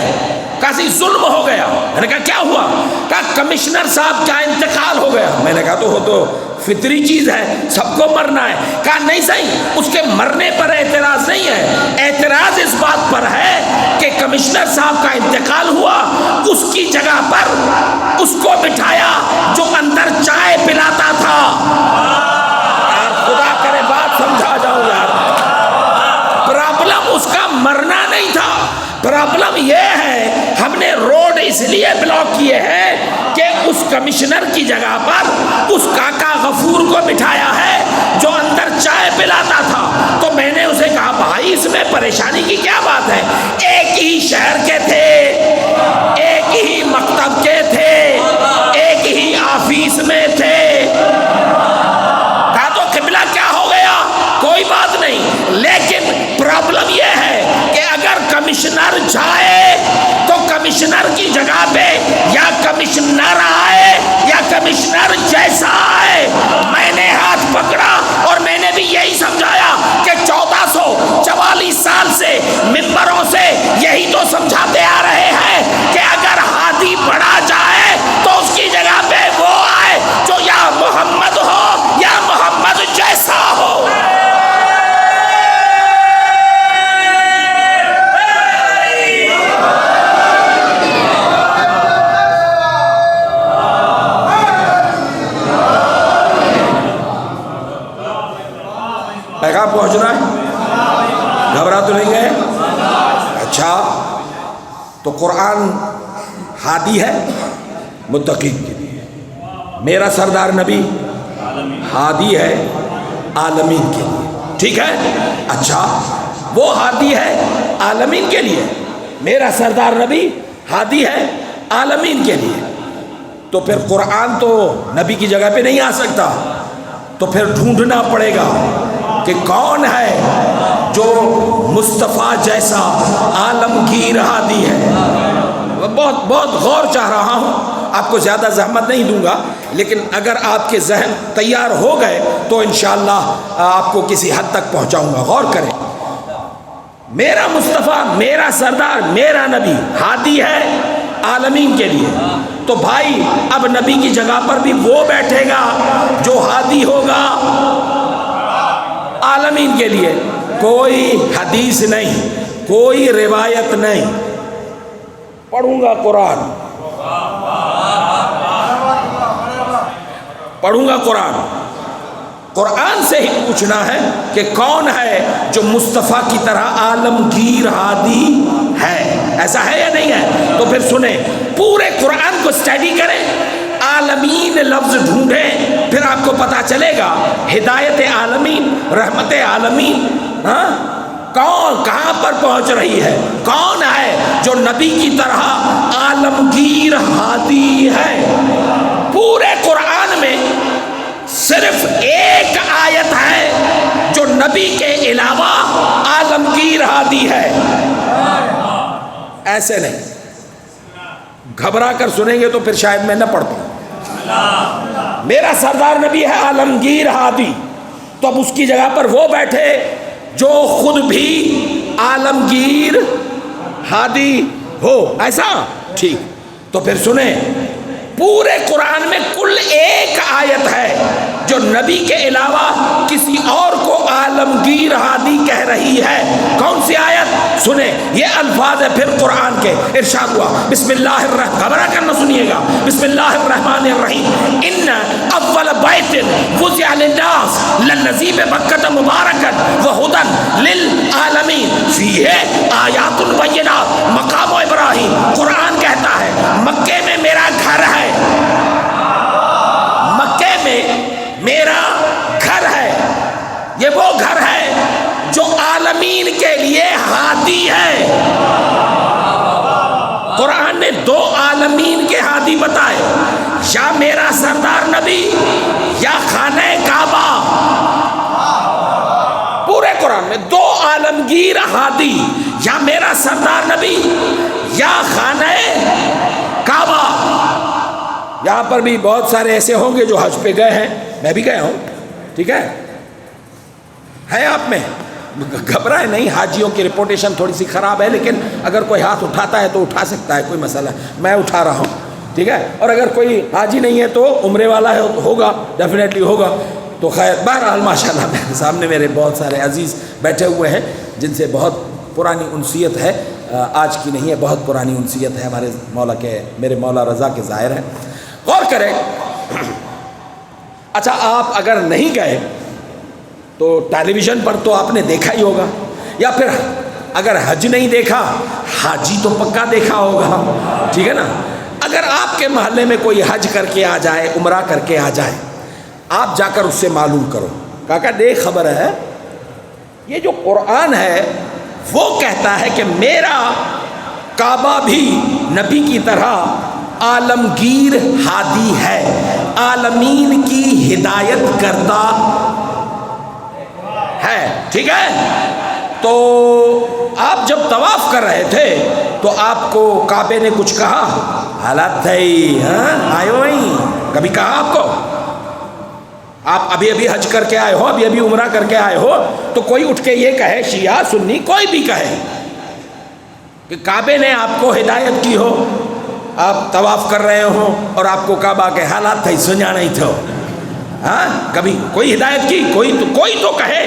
کافی ظلم ہو گیا. میں نے کہا کیا ہوا؟ کہا کمشنر صاحب کا انتقال ہو گیا. میں نے کہا تو وہ تو فطری چیز ہے، سب کو مرنا ہے. کہا نہیں صحیح، اس کے مرنے پر اعتراض نہیں ہے، اعتراض اس بات پر ہے کہ کمشنر صاحب کا انتقال ہوا، اس کی جگہ پر اس کو بٹھایا جو اندر چائے پلاتا تھا. یار خدا کرے بات سمجھا جاؤ یار. پرابلم اس کا مرنا نہیں تھا، پرابلم یہ ہے ہم نے روڈ اس لیے بلاک کیے ہیں کہ اس کمشنر کی جگہ پر اس کاکا غفور کو بٹھایا ہے جو اندر چائے پلاتا تھا. تو میں نے اسے کہا بھائی اس میں پریشانی کی کیا بات ہے، ایک ہی شہر کے تھے، ایک ہی مکتب کے تھے، ایک ہی آفیس میں تھے. کہا تو قبلہ کیا ہو گیا، کوئی بات نہیں، لیکن پرابلم یہ ہے کہ اگر کمشنر جائے تو کمشنر کی جگہ پہ یا کمشنر آئے یا کمشنر جیسا آئے. میں نے ہاتھ پکڑا اور میں نے بھی یہی سمجھایا کہ 1444 سال سے ممبروں سے یہی تو سمجھاتے آ رہے ہیں کہ اگر ہادی بڑھا جائے تو اس کی جگہ پہ وہ آئے جو یا محمد ہو یا محمد جیسا ہو. تو قرآن ہادی ہے متقین کے لیے، میرا سردار نبی ہادی ہے عالمین کے لیے، ٹھیک ہے؟ اچھا، وہ ہادی ہے عالمین کے لیے، میرا سردار نبی ہادی ہے عالمین کے لیے، تو پھر قرآن تو نبی کی جگہ پہ نہیں آ سکتا، تو پھر ڈھونڈنا پڑے گا کہ کون ہے جو مصطفیٰ جیسا عالمگیر ہادی ہے۔ بہت بہت غور چاہ رہا ہوں، آپ کو زیادہ زحمت نہیں دوں گا، لیکن اگر آپ کے ذہن تیار ہو گئے تو انشاءاللہ آپ کو کسی حد تک پہنچاؤں گا۔ غور کریں، میرا مصطفیٰ، میرا سردار، میرا نبی ہادی ہے عالمین کے لیے، تو بھائی اب نبی کی جگہ پر بھی وہ بیٹھے گا جو ہادی ہوگا عالمین کے لیے۔ کوئی حدیث نہیں، کوئی روایت نہیں، پڑھوں گا قرآن، پڑھوں گا قرآن، قرآن سے ہی پوچھنا ہے کہ کون ہے جو مصطفیٰ کی طرح عالمگیر ہادی ہے، ایسا ہے یا نہیں ہے؟ تو پھر سنیں، پورے قرآن کو اسٹڈی کریں، عالمین لفظ ڈھونڈیں، پھر آپ کو پتا چلے گا ہدایت عالمین، رحمت عالمین کون کہاں پر پہنچ رہی ہے، کون ہے جو نبی کی طرح عالمگیر ہادی ہے۔ پورے قرآن میں صرف ایک آیت ہے جو نبی کے علاوہ عالمگیر ہادی ہے، ایسے نہیں، گھبرا کر سنیں گے تو پھر شاید میں نہ پڑھ پاؤں۔ میرا سردار نبی ہے عالمگیر ہادی، تو اب اس کی جگہ پر وہ بیٹھے جو خود بھی عالمگیر ہادی ہو، ایسا ٹھیک؟ تو پھر سنیں، پورے قرآن میں کل ایک آیت ہے جو نبی کے علاوہ کسی اور کو عالمگیر ہادی کہہ رہی ہے۔ کون سی آیت؟ سنیں، یہ الفاظ ہے پھر قرآن کے، ارشاد ہوا بسم اللہ الرحمن، گھبرا کر نہ سنیے گا، بسم اللہ الرحمن الرحیم، ان اول بیت وضع للناس للذی ببکۃ مبارکا وہدی للعالمین فیہ آیات بینات مقام ابراہیم۔ قرآن کہتا ہے مکے میں میرا گھر ہے، مکے میں میرا گھر ہے، یہ وہ گھر ہے جو عالمین کے لیے ہادی ہے۔ قرآن نے دو عالمین کے ہادی بتائے، یا میرا سردار نبی یا خانہ کعبہ۔ پورے قرآن میں دو عالمگیر ہادی، یا میرا سردار نبی یا خانہ کعبہ۔ یہاں پر بھی بہت سارے ایسے ہوں گے جو حج پہ گئے ہیں، میں بھی گیا ہوں، ٹھیک ہے آپ میں، گھبرائے نہیں، حاجیوں کی ریپوٹیشن تھوڑی سی خراب ہے، لیکن اگر کوئی ہاتھ اٹھاتا ہے تو اٹھا سکتا ہے، کوئی مسئلہ، میں اٹھا رہا ہوں، ٹھیک ہے؟ اور اگر کوئی حاجی نہیں ہے تو عمرے والا ہوگا، ڈیفینیٹلی ہوگا، تو خیر بہرحال ماشاءاللہ میرے سامنے میرے بہت سارے عزیز بیٹھے ہوئے ہیں جن سے بہت پرانی انسیت ہے، آج کی نہیں ہے، بہت پرانی انسیت ہے، ہمارے مولا کے، میرے مولا رضا کے ظاہر ہیں۔ غور کریں، اچھا آپ اگر نہیں گئے تو ٹیلی ویژن پر تو آپ نے دیکھا ہی ہوگا، یا پھر اگر حج نہیں دیکھا حاجی تو پکا دیکھا ہوگا، ٹھیک ہے نا؟ اگر آپ کے محلے میں کوئی حج کر کے آ جائے، عمرہ کر کے آ جائے، آپ جا کر اس سے معلوم کرو، کہا دیکھ خبر ہے، یہ جو قرآن ہے وہ کہتا ہے کہ میرا کعبہ بھی نبی کی طرح عالمگیر ہادی ہے، عالمین کی ہدایت کرتا ہے، ٹھیک ہے؟ تو آپ جب طواف کر رہے تھے تو آپ کو کعبے نے کچھ کہا؟ حالات تھے، آئے ہوئی کبھی کہا آپ کو؟ آپ ابھی ابھی حج کر کے آئے ہو، ابھی ابھی عمرہ کر کے آئے ہو، تو کوئی اٹھ کے یہ کہے، شیعہ سنی کوئی بھی کہے کہ کعبے نے آپ کو ہدایت کی ہو، آپ طواف کر رہے ہو اور آپ کو کعبہ کے حالات تھے سنیا نہیں تھے، ہاں کبھی کوئی ہدایت کی؟ کوئی تو کہے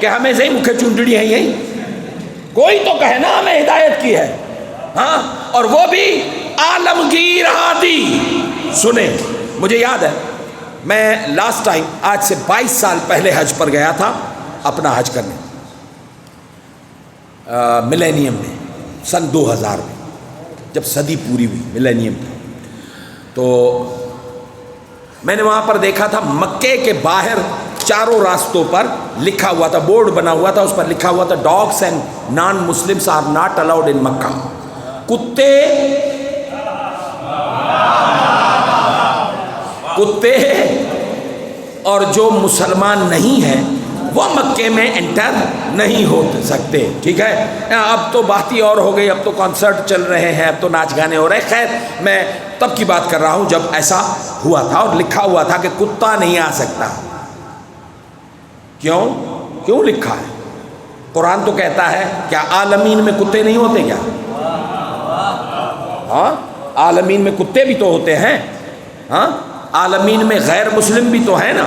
کہ ہمیں صحیح مکھے چونٹڑی ہیں، یہی کوئی تو کہے نا ہمیں ہدایت کی ہے، ہاں، اور وہ بھی عالمگیر ہادی۔ سنیں، مجھے یاد ہے میں لاسٹ ٹائم آج سے 22 سال پہلے حج پر گیا تھا، اپنا حج کرنے، ملینیم میں، سن 2000 میں، جب صدی پوری ہوئی ملینیم تھا، تو میں نے وہاں پر دیکھا تھا مکے کے باہر چاروں راستوں پر لکھا ہوا تھا، بورڈ بنا ہوا تھا، اس پر لکھا ہوا تھا dogs and non Muslims are not allowed in Mecca. کتے اور جو مسلمان نہیں ہیں وہ مکے میں انٹر نہیں ہو سکتے. ٹھیک ہے، اب تو بات ہی اور ہو گئی، اب تو کنسرٹ چل رہے ہیں، اب تو ناچ گانے ہو رہے ہیں. خیر میں تب کی بات کر رہا ہوں جب ایسا ہوا تھا اور لکھا ہوا تھا کہ کتا نہیں آ سکتا. کیوں لکھا ہے؟ قرآن تو کہتا ہے کیا عالمین میں کتے نہیں ہوتے کیا؟ ہاں، عالمین میں کتے بھی تو ہوتے ہیں. ہاں، عالمین میں غیر مسلم بھی تو ہے نا.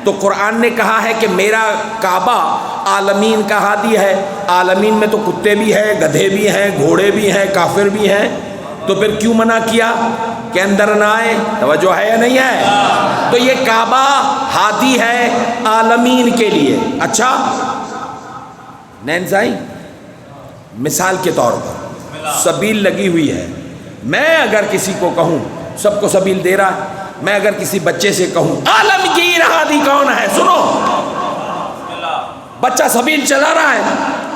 تو قرآن نے کہا ہے کہ میرا کعبہ عالمین کا ہادی ہے. عالمین میں تو کتے بھی ہیں، گدھے بھی ہیں، گھوڑے بھی ہیں، کافر بھی ہیں. تو پھر کیوں منع کیا کہ اندر نہ آئے؟ توجہ ہے یا نہیں ہے؟ تو یہ کعبہ ہادی ہے عالمین کے لیے. اچھا نینزائی مثال کے طور پر سبیل لگی ہوئی ہے. میں اگر کسی کو کہوں سب کو سبیل دے رہا ہے، میں اگر کسی بچے سے کہوں عالمگیر ہادی کون ہے، سنو، بچہ سبیل چلا رہا ہے،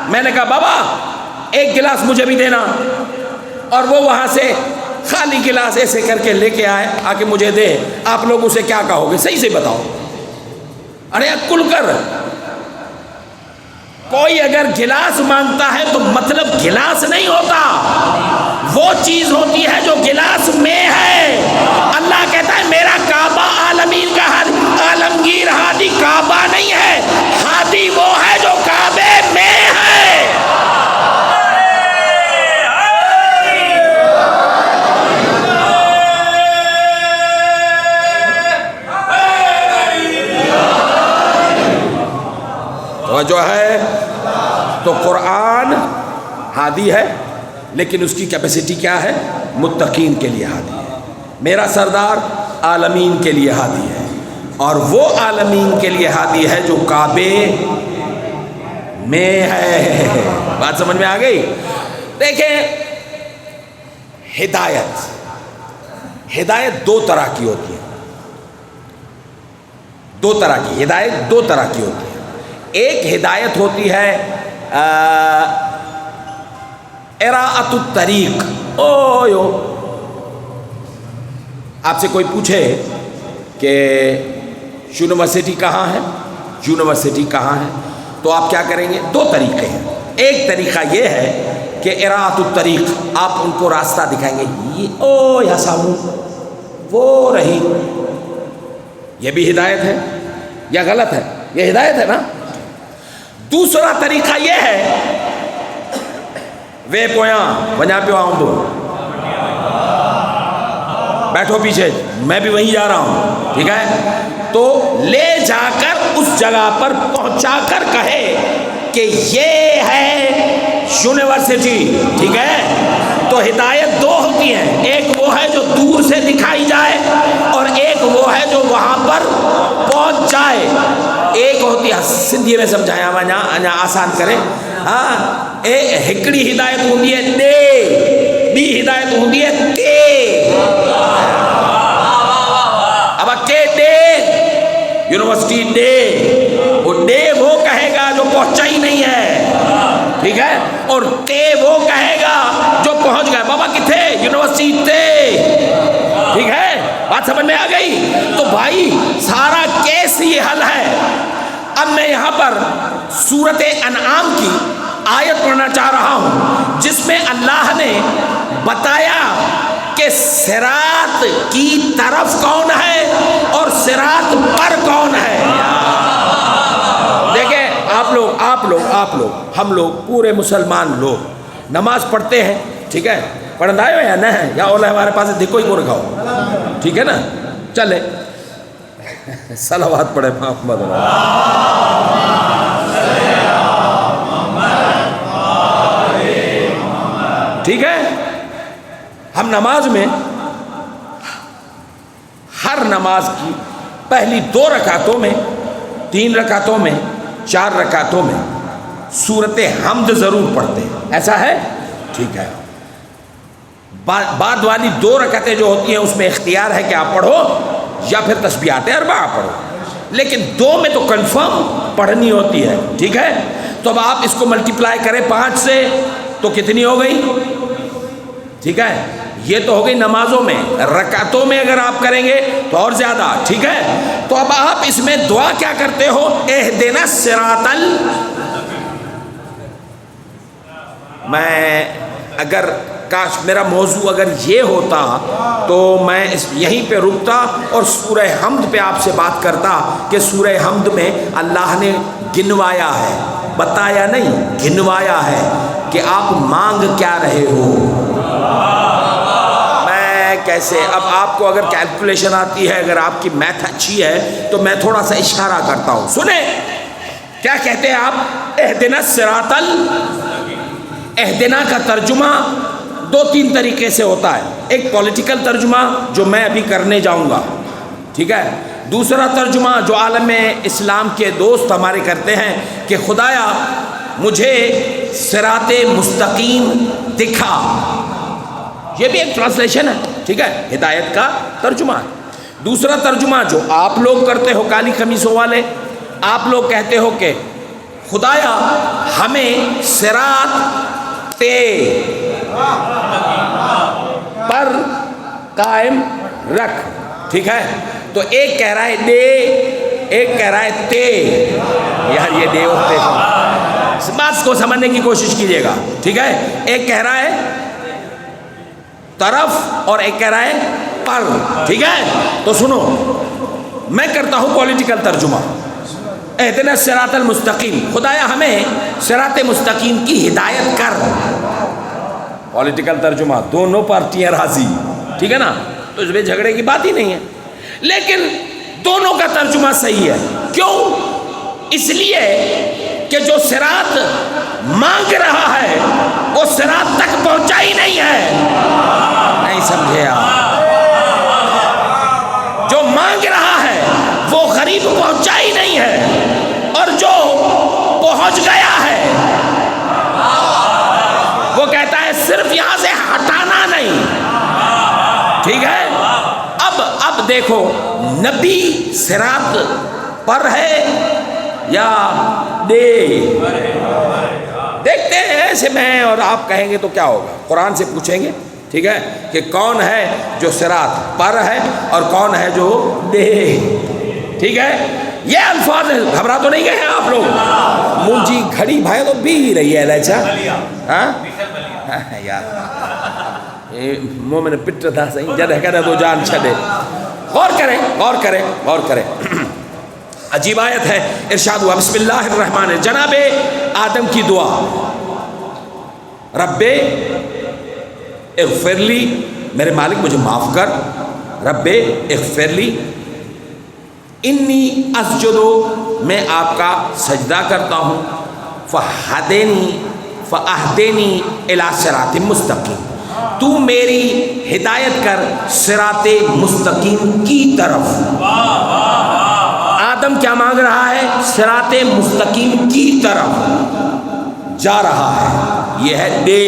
میں نے کہا بابا ایک گلاس مجھے بھی دینا، اور وہ وہاں سے خالی گلاس ایسے کر کے لے کے آ کے مجھے دے، آپ لوگ اسے کیا کہو گے؟ صحیح سے بتاؤ. ارے کل کر، کوئی اگر گلاس مانگتا ہے تو مطلب گلاس نہیں ہوتا، وہ چیز ہوتی ہے جو گلاس میں ہے. اللہ کہتا ہے میرا کعبہ عالمین کا ہادی، عالمگیر ہادی کعبہ نہیں ہے، ہادی وہ ہے جو کعبے میں ہے. جو ہے تو قرآن ہادی ہے، لیکن اس کی کیپیسٹی کیا ہے؟ متقین کے لیے ہادی ہے. میرا سردار عالمین کے لیے ہادی ہے، اور وہ عالمین کے لیے ہادی ہے جو کعبے میں ہے. بات سمجھ میں آ گئی؟ دیکھیں، ہدایت دو طرح کی ہوتی ہے. دو طرح کی ہدایت ہوتی ہے. ایک ہدایت ہوتی ہے اراءۃ الطریق. آپ سے کوئی پوچھے کہ یونیورسٹی کہاں ہے، یونیورسٹی کہاں ہے، تو آپ کیا کریں گے؟ دو طریقے ہیں. ایک طریقہ یہ ہے کہ اراءۃ الطریق، آپ ان کو راستہ دکھائیں گے، یہاں سامنے وہ رہی. یہ بھی ہدایت ہے یا غلط ہے؟ یہ ہدایت ہے نا. دوسرا طریقہ یہ ہے وے پویاں وجہ پہ آؤں تو بیٹھو پیچھے، میں بھی وہیں جا رہا ہوں. ٹھیک ہے، تو لے جا کر اس جگہ پر پہنچا کر کہے کہ یہ ہے یونیورسٹی. ٹھیک ہے، تو ہدایت دو ہوتی ہیں، ایک وہ ہے جو دور سے دکھائی جائے اور ایک وہ ہے جو وہاں پر پہنچ جائے. ایک ہوتی ہے سندھی میں سمجھایا وجہ آسان کرے. ہاں، ہکڑی ہدایت ہوندی ہے ڈے، بی ہدایت ہوندی ہے کے. اب کے ڈے یونیورسٹی ڈے، وہ ڈے وہ کہے گا جو پہنچا ہی نہیں ہے. ٹھیک ہے، اور تے وہ کہے گا جو پہنچ گیا. بابا کتنے یونیورسٹی تے. ٹھیک ہے، بات سمجھ میں آ گئی؟ تو بھائی سارا کیس یہ حل ہے. اب میں یہاں پر سورۃ انعام کی آیت پڑھنا چاہ رہا ہوں جس میں اللہ نے بتایا کہ صراط کی طرف کون ہے اور صراط پر کون ہے. دیکھیں آپ لوگ ہم لوگ پورے مسلمان لوگ نماز پڑھتے ہیں. ٹھیک ہے، پڑھنا ہے یا نہ ہے، یا اولا ہمارے پاس دیکھو ہی کو رکھاؤ. ٹھیک ہے نا، چلے صلوات پڑھے محمد. ٹھیک ہے، ہم نماز میں ہر نماز کی پہلی 2 رکعتوں میں، 3 رکعتوں میں، 4 رکعتوں میں سورۃ حمد ضرور پڑھتے ہیں. ایسا ہے؟ ٹھیک ہے. بعد والی 2 رکعتیں جو ہوتی ہیں اس میں اختیار ہے کہ آپ پڑھو یا پھر تسبیحات اربعہ پڑھو، لیکن 2 میں تو کنفرم پڑھنی ہوتی ہے، ٹھیک ہے؟ تو اب آپ اس کو ملٹیپلائی کریں 5 سے تو کتنی ہو گئی؟ ٹھیک ہے، یہ تو ہو گئی نمازوں میں، رکعتوں میں اگر آپ کریں گے تو اور زیادہ، ٹھیک ہے؟ تو اب آپ اس میں دعا کیا کرتے ہو؟ اہدنا الصراط میں اگر کاش میرا موضوع اگر یہ ہوتا تو میں یہیں پہ رکتا اور سورہ حمد پہ آپ سے بات کرتا کہ سورہ حمد میں اللہ نے گنوایا ہے، بتایا نہیں، گنوایا ہے کہ آپ مانگ کیا رہے ہو۔ میں کیسے اب آپ کو اگر کیلکولیشن آتی ہے، اگر آپ کی میتھ اچھی ہے تو میں تھوڑا سا اشارہ کرتا ہوں، سنیں کیا کہتے ہیں آپ؟ اہدنا الصراط اہدنا کا ترجمہ 2-3 طریقے سے ہوتا ہے۔ ایک پولیٹیکل ترجمہ جو میں ابھی کرنے جاؤں گا، ٹھیک ہے؟ دوسرا ترجمہ جو عالم اسلام کے دوست ہمارے کرتے ہیں کہ خدایا مجھے صراط مستقیم دکھا، یہ بھی ایک ٹرانسلیشن ہے، ٹھیک ہے، ہدایت کا ترجمہ ہے۔ دوسرا ترجمہ جو آپ لوگ کرتے ہو کالی قمیصوں والے، آپ لوگ کہتے ہو کہ خدایا ہمیں صراط پر قائم رکھ، ٹھیک ہے؟ تو ایک کہہ رہا ہے دے، ایک کہہ رہا ہے تے، یار یہ دے اور تے، اس بات کو سمجھنے کی کوشش کیجئے گا، ٹھیک ہے؟ ایک کہہ رہا ہے طرف اور ایک کہہ رہا ہے پر، ٹھیک ہے؟ تو سنو میں کرتا ہوں پولیٹیکل ترجمہ، اہدنا الصراط المستقیم، خدایا ہمیں صراط مستقیم کی ہدایت کر۔ پولیٹیکل ترجمہ دونوں پارٹیاں راضی، ٹھیک ہے نا؟ تو اس میں جھگڑے کی بات ہی نہیں ہے، لیکن دونوں کا ترجمہ صحیح ہے۔ کیوں؟ اس لیے کہ جو صراط مانگ رہا ہے وہ صراط تک پہنچا ہی نہیں ہے، نہیں سمجھے آپ؟ جو مانگ رہا ہے وہ غریب پہنچا ہی نہیں ہے، اور جو پہنچ گیا ہے وہ کہتا ہے صرف یہاں سے ہٹانا نہیں، ٹھیک ہے؟ اب دیکھو نبی صراط پر ہے یا دے؟ دیکھتے ہیں ایسے میں اور آپ کہیں گے تو کیا ہوگا، قرآن سے پوچھیں گے، ٹھیک ہے، کہ کون ہے جو صراط پر ہے اور کون ہے جو دے، ٹھیک ہے؟ یہ الفاظ گھبرا تو نہیں گئے ہیں آپ لوگ؟ مونجی گھڑی بھائی تو بھی رہی ہے لیچا، ہاں یار منہ میں نے پٹ تھا صحیح جد ہے کہنا تو جان چھڑے۔ غور کریں غور کریں غور کریں، عجیب آیت ہے، ارشاد ہوا بسم اللہ الرحمن الرحیم، جناب آدم کی دعا، رب اغفر لی، میرے مالک مجھے معاف کر، رب اغفر لی، انی اسجدو، میں آپ کا سجدہ کرتا ہوں، فاہدینی الی صراط مستقیم، تو میری ہدایت کر صراط مستقیم کی طرف۔ آدم کیا مانگ رہا ہے؟ صراط مستقیم کی طرف جا رہا ہے، یہ ہے دے،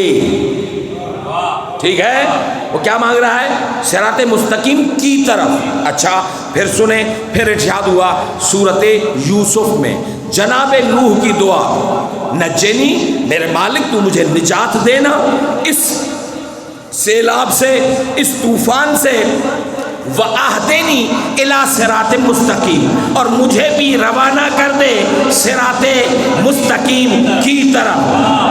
ٹھیک ہے؟ وہ کیا مانگ رہا ہے؟ صراط مستقیم کی طرف۔ اچھا پھر سنیں، پھر ارشاد ہوا سورۃ یوسف میں، جناب نوح کی دعا، نجنی، میرے مالک تو مجھے نجات دینا اس سیلاب سے، اس طوفان سے، وَأَهْدِنِي إِلَىٰ صِرَاطٍ مُسْتَقِيم، اور مجھے بھی روانہ کر دے صراط مستقیم کی طرف۔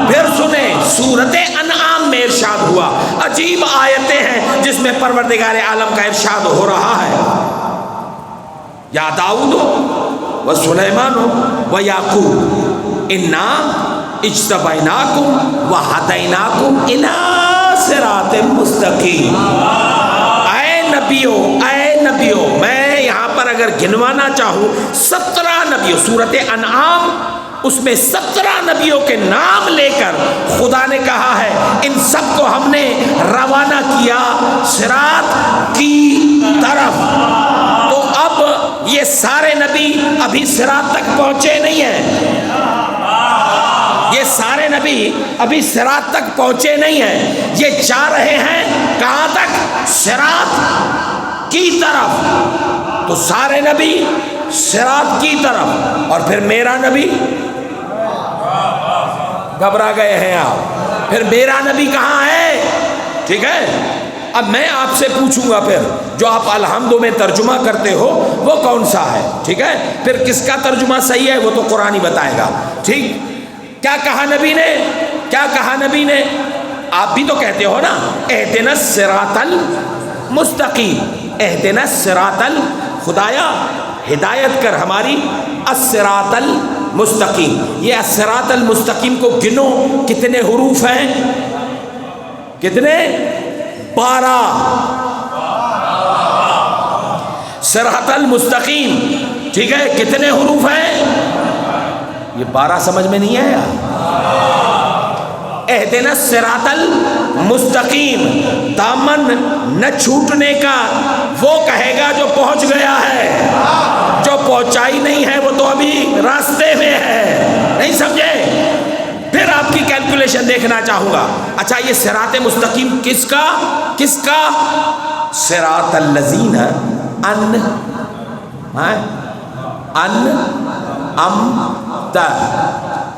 پھر سنیں سورۃ انعام میں ارشاد ہوا، عجیب آیتیں ہیں جس میں پروردگار عالم کا ارشاد ہو رہا ہے، یا داؤد و سلیمان و یعقوب انا اجتبیناکم و ہدیناکم الی صراط مستقیم۔ اے نبیوں، میں یہاں پر اگر گنوانا چاہوں 17 نبیوں، سورۃ انعام اس میں 17 نبیوں کے نام لے کر خدا نے کہا ہے ان سب کو ہم نے روانہ کیا صراط کی طرف۔ تو اب یہ سارے نبی ابھی صراط تک پہنچے نہیں ہیں، یہ سارے نبی ابھی صراط تک پہنچے نہیں ہیں، یہ جا رہے ہیں کہاں تک؟ صراط کی طرف۔ تو سارے نبی صراط کی طرف، اور پھر میرا نبی، گھبرا گئے ہیں آپ، پھر میرا نبی کہاں ہے؟ ٹھیک ہے، اب میں آپ سے پوچھوں گا پھر جو آپ الحمد میں ترجمہ کرتے ہو وہ کون سا ہے؟ ٹھیک ہے، پھر کس کا ترجمہ صحیح ہے وہ تو قرآن ہی بتائے گا۔ ٹھیک، کیا کہا نبی نے؟ کیا کہا نبی نے؟ آپ بھی تو کہتے ہو نا اہدنا الصراط المستقیم، اہدنا الصراط خدایا ہدایت کر ہماری، الصراط المستقیم۔ یہ الصراط المستقیم کو گنو، کتنے حروف ہیں؟ کتنے؟ 12۔ صراط المستقیم، ٹھیک ہے، کتنے حروف ہیں؟ یہ 12 سمجھ میں نہیں آیا؟ اہدنا الصراط المستقیم، دامن نہ چھوٹنے کا وہ کہے گا جو پہنچ گیا ہے، جو پہنچائی نہیں ہے وہ تو ابھی راستے میں ہے، نہیں سمجھے؟ پھر آپ کی کیلکولیشن دیکھنا چاہوں گا۔ اچھا، یہ صراط مستقیم کس کا؟ کس کا؟ صراط الذین انعمت،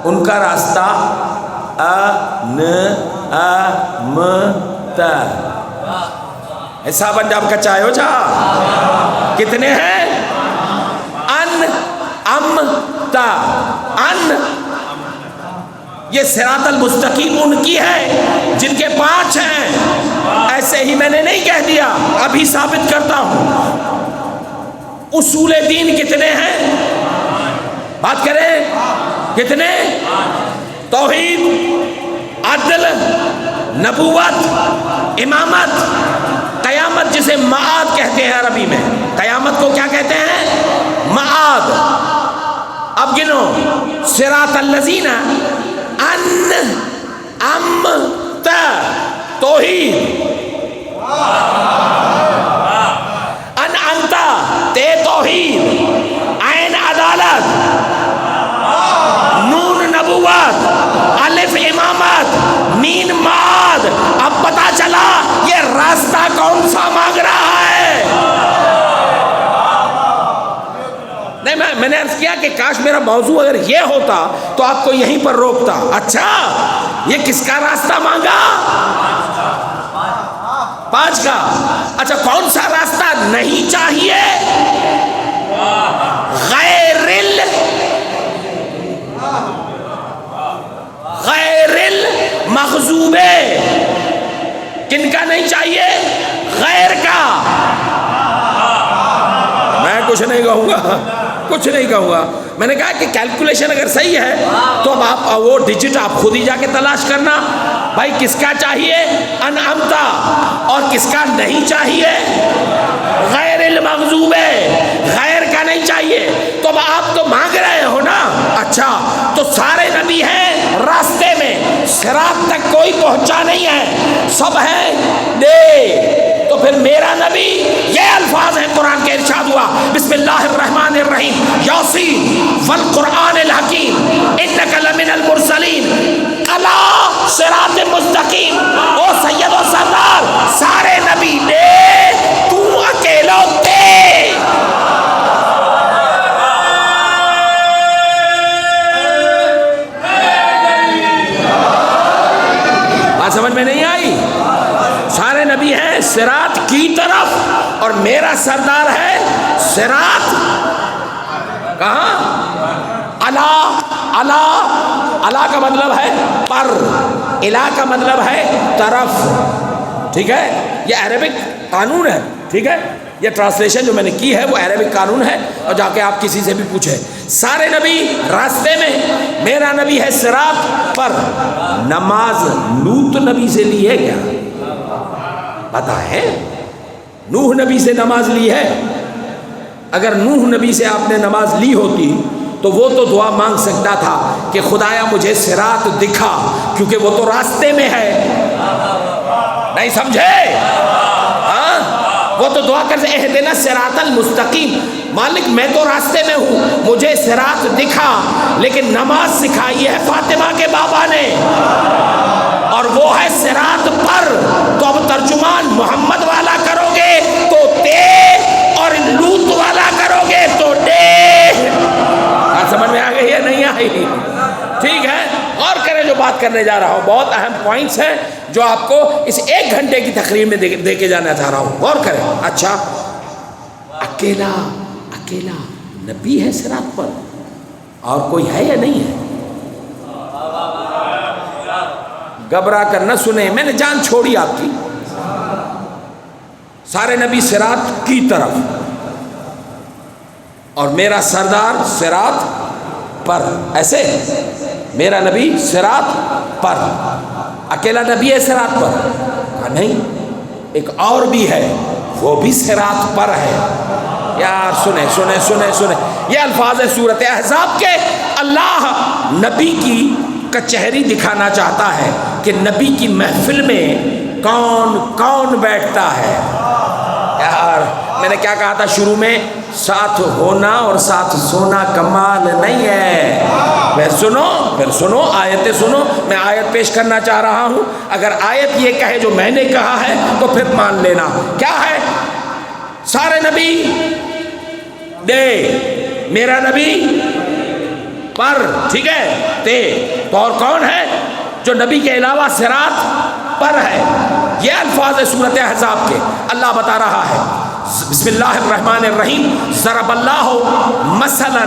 ان کا راستہ ایسا بندہ آپ کا چاہے ہو چاہ کتنے ہیں؟ انعمت، یہ صراط المستقیم ان کی ہے جن کے 5 ہیں، ایسے ہی میں نے نہیں کہہ دیا، ابھی ثابت کرتا ہوں۔ اصول دین کتنے ہیں؟ بات کریں کتنے؟ توحید، عدل، نبوت، امامت، قیامت جسے معاد کہتے ہیں عربی میں، قیامت کو کیا کہتے ہیں؟ معاد۔ اب گنو، صراط الذین انعمت، توحید، انعمت تے توحید، عین عدالت، نون نبوت، الف امامت، مین معاد۔ اب پتا چلا یہ راستہ کون سا مانگ رہا ہے؟ نہیں، میں نے عرض کیا کہ کاش میرا موضوع اگر یہ ہوتا تو آپ کو یہیں پر روکتا۔ اچھا، یہ کس کا راستہ مانگا؟ 5 کا۔ اچھا، کون سا راستہ نہیں چاہیے؟ غیر المغضوب، کن کا نہیں چاہیے؟ غیر کا۔ میں کچھ نہیں کہوں گا، کچھ نہیں کہوں گا۔ میں نے کہا کہ کیلکولیشن اگر صحیح ہے تو اب آپ وہ ڈیجٹ آپ خود ہی جا کے تلاش کرنا، بھائی کس کا چاہیے؟ انعمتا، اور کس کا نہیں چاہیے؟ غیر المغضوب، غیر کا نہیں چاہیے۔ تو اب آپ تو مانگ رہے ہو نا، اچھا تو سارے نبی ہیں راستے میں، صراط تک کوئی پہنچا نہیں ہے، سب ہیں دے۔ تو پھر میرا نبی، یہ الفاظ ہیں قرآن کے، ارشاد ہوا بسم اللہ الرحمن الرحیم، یاسین والقرآن الحکیم انک لمن المرسلین علی صراط مستقیم۔ او سید و سردار، سارے نبی نے، تو اکیلا دے۔ بات سمجھ میں نہیں آئی؟ سارے نبی ہیں صراط کی طرف، اور میرا سردار ہے صراط کہاں؟ علا کا مطلب ہے پر، الا کا مطلب ہے طرف، ٹھیک ہے؟ یہ عربک قانون ہے، ٹھیک ہے؟ یہ ٹرانسلیشن جو میں نے کی ہے وہ عربک قانون ہے، اور جا کے آپ کسی سے بھی پوچھیں، سارے نبی راستے میں، میرا نبی ہے صراط پر۔ نماز لوط نبی سے لی ہے کیا؟ پتا ہے؟ نوح نبی سے نماز لی ہے؟ اگر نوح نبی سے آپ نے نماز لی ہوتی تو وہ تو دعا مانگ سکتا تھا کہ خدایا مجھے صراط دکھا، کیونکہ وہ تو راستے میں ہے، نہیں سمجھے؟ ہاں، وہ تو دعا کرتے اہدنا الصراط المستقیم، مالک میں تو راستے میں ہوں، مجھے صراط دکھا، لیکن نماز سکھائی ہے فاطمہ کے بابا نے، اور وہ ہے صراط پر۔ تو اب ترجمان محمد والا کرو گے تو تے، اور لوط والا کرو گے تو ڈے۔ سمجھ میں آ گئی یا نہیں آئی؟ ٹھیک ہے، اور کریں جو بات کرنے جا رہا ہوں، بہت اہم پوائنٹس ہیں جو آپ کو اس 1 گھنٹے کی تقریر میں دے کے جانا چاہ رہا ہوں، غور کریں۔ اچھا، اکیلا نبی ہے صراط پر، اور کوئی ہے یا نہیں ہے؟ گھبرا کر نہ سنیں، میں نے جان چھوڑی آپ کی، سارے نبی صراط کی طرف، اور میرا سردار صراط پر، ایسے میرا نبی صراط پر، اکیلا نبی ہے صراط پر؟ کہا نہیں، ایک اور بھی ہے، وہ بھی صراط پر ہے۔ یار سنیں، یہ الفاظ ہے سورۃ احزاب کے۔ اللہ نبی کی کچہری دکھانا چاہتا ہے کہ نبی کی محفل میں کون کون بیٹھتا ہے۔ یار میں نے کیا کہا تھا شروع میں؟ ساتھ ہونا اور ساتھ سونا کمال نہیں ہے۔ پھر سنو آیتیں سنو، میں آیت پیش کرنا چاہ رہا ہوں، اگر آیت یہ کہے جو میں نے کہا ہے تو پھر مان لینا۔ کیا ہے؟ سارے نبی دے، میرا نبی پر، ٹھیک ہے، تے، تو اور کون ہے جو نبی کے علاوہ صراط پر ہے؟ یہ الفاظ ہے سورۃ احزاب کے۔ اللہ بتا رہا ہے، بسم اللہ الرحمن الرحیم، ضرب اللہ مثلا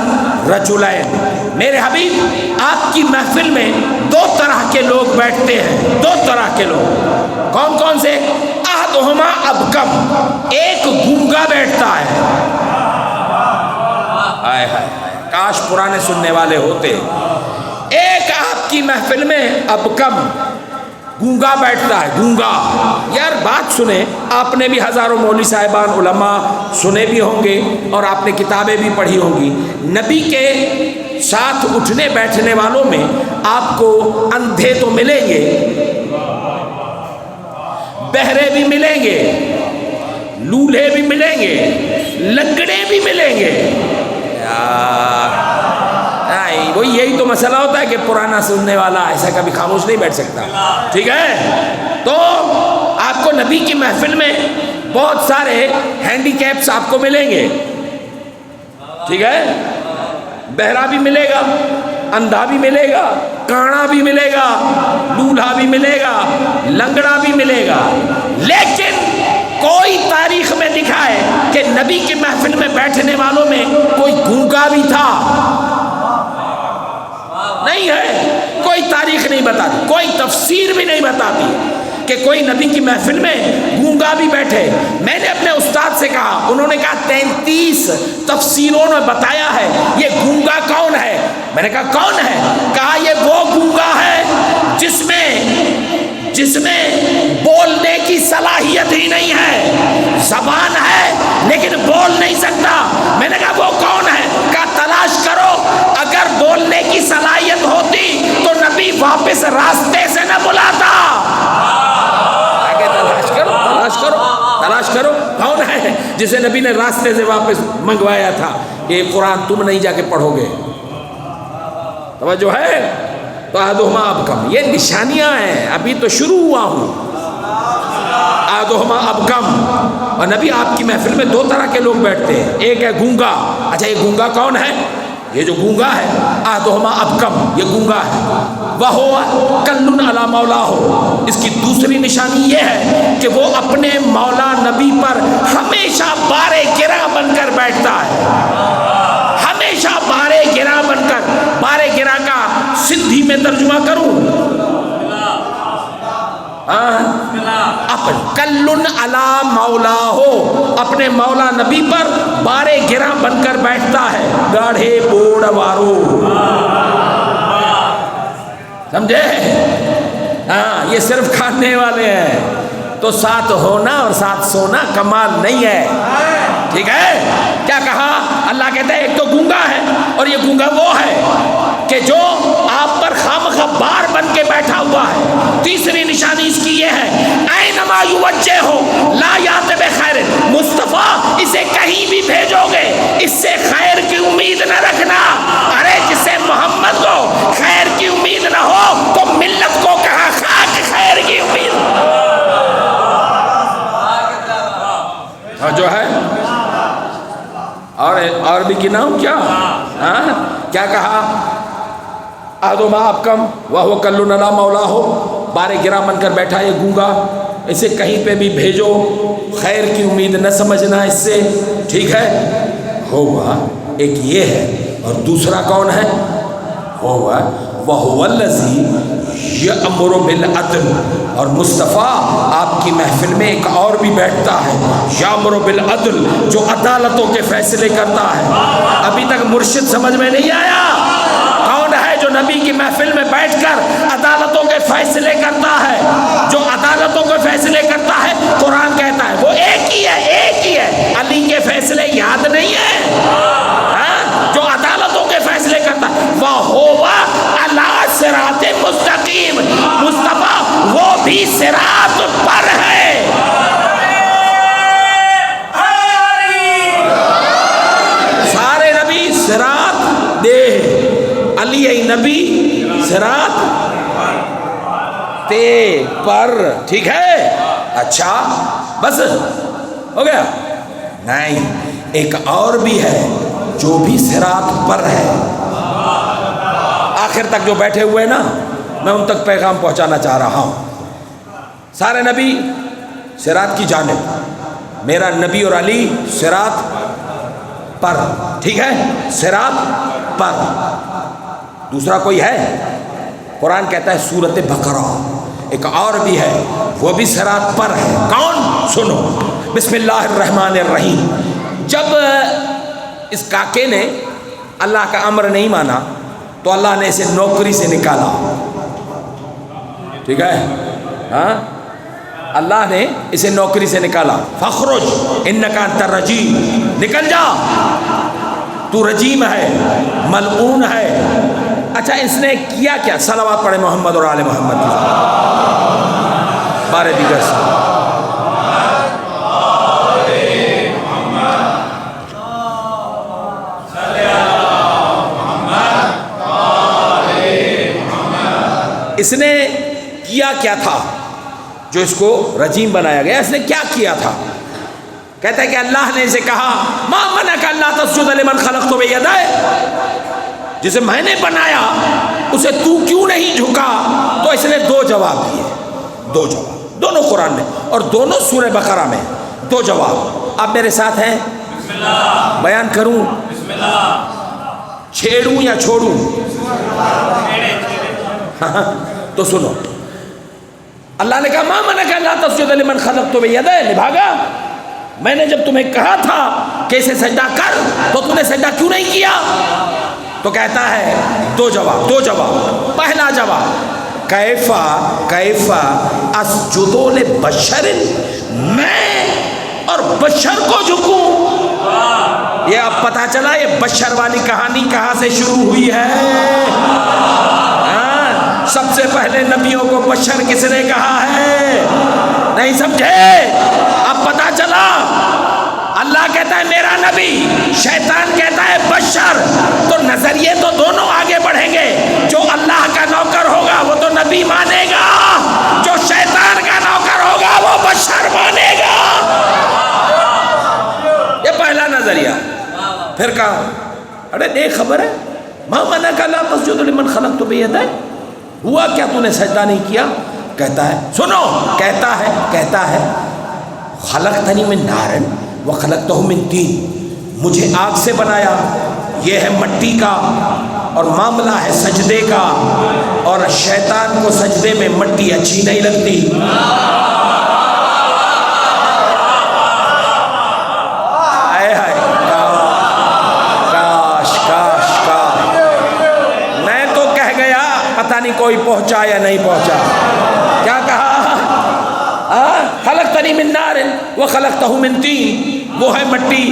رجلین، میرے حبیب آپ کی محفل میں 2 طرح کے لوگ بیٹھتے ہیں، 2 طرح کے لوگ، کون کون سے؟ احدہما ابکم، ایک گونگا بیٹھتا ہے۔ آئے ہائے، کاش پرانے سننے والے ہوتے۔ ایک آپ کی محفل میں ابکم، گونگا بیٹھتا ہے، گونگا۔ یار بات سنیں، آپ نے بھی ہزاروں مولوی صاحبان علماء سنے بھی ہوں گے اور آپ نے کتابیں بھی پڑھی ہوں گی، نبی کے ساتھ اٹھنے بیٹھنے والوں میں آپ کو اندھے تو ملیں گے، بہرے بھی ملیں گے، لولہے بھی ملیں گے، لنگڑے بھی ملیں گے۔ وہی یہی تو مسئلہ ہوتا ہے کہ پرانا سننے والا ایسا کبھی خاموش نہیں بیٹھ سکتا، ٹھیک ہے؟ تو آپ کو نبی کی محفل میں بہت سارے ہینڈی کیپس آپ کو ملیں گے، ٹھیک ہے؟ بہرا بھی ملے گا، اندھا بھی ملے گا، کانا بھی ملے گا، لولہا بھی ملے گا، لنگڑا بھی ملے گا، لیکن کوئی تاریخ میں دکھائے کہ نبی کی محفل میں بیٹھنے والوں میں کوئی گونگا بھی تھا؟ نہیں ہے، کوئی تاریخ نہیں بتاتی، کوئی تفسیر بھی نہیں بتاتی کہ کوئی نبی کی محفل میں گونگا بھی بیٹھے۔ میں نے اپنے استاد سے کہا، انہوں نے کہا 33 تفسیروں نے بتایا ہے یہ گونگا کون ہے۔ میں نے کہا کون ہے؟ کہا یہ وہ گونگا ہے جس میں بولنے کی صلاحیت ہی نہیں ہے، زبان ہے لیکن بول نہیں سکتا۔ میں نے کہا وہ کون ہے؟ کہا تلاش کرو، اگر بولنے کی صلاحیت ہوتی تو نبی واپس راستے سے نہ بلاتا۔ تلاش کرو کون ہے جسے نبی نے راستے سے واپس منگوایا تھا۔ یہ قرآن تم نہیں جا کے پڑھو گے، توجہ ہے؟ تو احدہما ابکم، یہ نشانیاں ہیں، ابھی تو شروع ہوا ہوں۔ احدہما ابکم، اور نبی آپ کی محفل میں 2 طرح کے لوگ بیٹھتے ہیں، ایک ہے گونگا۔ اچھا یہ گونگا کون ہے؟ یہ جو گونگا ہے احدہما ابکم، یہ گونگا ہے، وَهُوَ كَلٌّ عَلَى مَوْلَاهُ، اس کی دوسری نشانی یہ ہے کہ وہ اپنے مولا نبی پر ہمیشہ بارے گرا بن کر بیٹھتا ہے، ہمیشہ بارے گرا بن کر۔ بارے گرا کا سندھی میں ترجمہ کروں، کلن علی مولا ہو، اپنے مولا نبی پر بارے گرا بن کر بیٹھتا ہے، گاڑھے بوڑ وارو، سمجھے؟ ہاں یہ صرف کھانے والے ہیں، تو ساتھ ہونا اور ساتھ سونا کمال نہیں ہے، ٹھیک ہے؟ کیا کہا اللہ کہتا ہے ایک تو گونگا ہے، اور یہ گونگا وہ ہے کہ جو آپ پر خامخواہ بار بن کے بیٹھا ہوا ہے۔ تیسری نشانی اس کی یہ ہے اینما یوجہ ہو لا یات بخیر، مصطفیٰ اسے کہیں بھی بھیجو گے اس سے خیر کی امید نہ رکھنا. ارے جسے محمد کو خیر کی امید نہ ہو تو ملت کو کہاں خاک خیر کی امید جو ہے. اور بھی گناؤں کیا؟ کیا کہا؟ آدو ما آپ کم وہ کلو نلا مولا ہو، بارے گرا من کر بیٹھا یہ گونگا، اسے کہیں پہ بھی بھیجو خیر کی امید نہ سمجھنا اس سے. ٹھیک ہے، ہوا ایک یہ ہے، اور دوسرا کون ہے؟ ہوا وَهُوَ الَّذِي يَأْمُرُ بِالْعَدْلِ. اور مصطفیٰ آپ کی محفل میں ایک اور بھی بیٹھتا ہے، یامر بالعدل، جو عدالتوں کے فیصلے کرتا ہے. ابھی تک مرشد سمجھ میں نہیں آیا؟ کون ہے جو نبی کی محفل میں بیٹھ کر عدالتوں کے فیصلے کرتا ہے؟ جو عدالتوں کے فیصلے کرتا ہے قرآن کہتا ہے وہ ایک ہی ہے، ایک ہی ہے. علی کے فیصلے یاد نہیں ہے؟ جو عدالتوں کے فیصلے کرتا ہے وَهُوَ عَلَىٰ صِرَاطٍ مُسْتَقِيمٍ. مصطفیٰ وہ بھی صراط پر ہے. سارے نبی صراط دے، علی ای نبی صراط تے پر. ٹھیک ہے، اچھا بس ہو گیا؟ نہیں، ایک اور بھی ہے جو بھی صراط پر ہے. آخر تک جو بیٹھے ہوئے نا، میں ان تک پیغام پہنچانا چاہ رہا ہوں. سارے نبی صراط کی جانب، میرا نبی اور علی صراط پر. ٹھیک ہے، صراط پر. دوسرا کوئی ہے؟ قرآن کہتا ہے سورۃ بقرہ ایک اور بھی ہے، وہ بھی صراط پر ہے. کون؟ سنو، بسم اللہ الرحمن الرحیم. جب اس کاکے نے اللہ کا امر نہیں مانا تو اللہ نے اسے نوکری سے نکالا. ٹھیک ہے، ہاں، اللہ نے اسے نوکری سے نکالا. فخرج انک انت الرجیم، نکل جا، تو رجیم ہے، ملعون ہے. اچھا اس نے کیا کیا؟ صلوات پڑھے محمد اور آل محمد کی بارے دیگر سے. اس نے کیا کیا تھا جو اس کو رجیم بنایا گیا؟ اس نے کیا کیا تھا؟ کہتا ہے کہ اللہ نے اسے کہا ما منعک الا تسجد لمن خلقت بیدی، جسے میں نے بنایا اسے تو کیوں نہیں جھکا؟ تو اس نے دو جواب دیے، دو جواب، دونوں قرآن میں اور دونوں سورہ بقرہ میں دو جواب. آپ میرے ساتھ ہیں؟ بیان کروں؟ چھیڑوں یا چھوڑوں؟ تو سنو، اللہ نے کہا ما منعک الا تسجد لمن خلقت بیدی، نبھاگا میں نے جب تمہیں کہا تھا کہ اسے سجدہ کر تو تم نے سجدہ کیوں نہیں کیا؟ تو کہتا ہے دو جواب، دو جواب. پہلا جواب کیفا اسجد لبشر، میں اور بشر کو جھکوں. یہ اب پتا چلا یہ بشر والی کہانی کہاں سے شروع ہوئی ہے. سب سے پہلے نبیوں کو بشر کس نے کہا ہے؟ نہیں سمجھے؟ اب پتا چلا اللہ کہتا ہے میرا نبی، شیطان کہتا ہے بشر. تو نظریے تو دونوں آگے بڑھیں گے. جو اللہ کا نوکر ہوگا وہ تو نبی مانے گا، جو شیطان کا نوکر ہوگا وہ بشر مانے گا. یہ پہلا نظریہ. پھر کہا ارے دیکھ خبر ہے ما منعک الا تسجد لمن خلقت بیدی، ہوا کیا تو نے سجدہ نہیں کیا؟ کہتا ہے سنو، کہتا ہے خلقتنی من نار وخلقتہ من طین، مجھے آگ سے بنایا، یہ ہے مٹی کا، اور معاملہ ہے سجدے کا، اور شیطان کو سجدے میں مٹی اچھی نہیں لگتی. پتہ نہیں کوئی پہنچا یا نہیں پہنچا. کیا کہا؟ خلقتنی من نار وخلقتہ من طین، وہ ہے مٹی،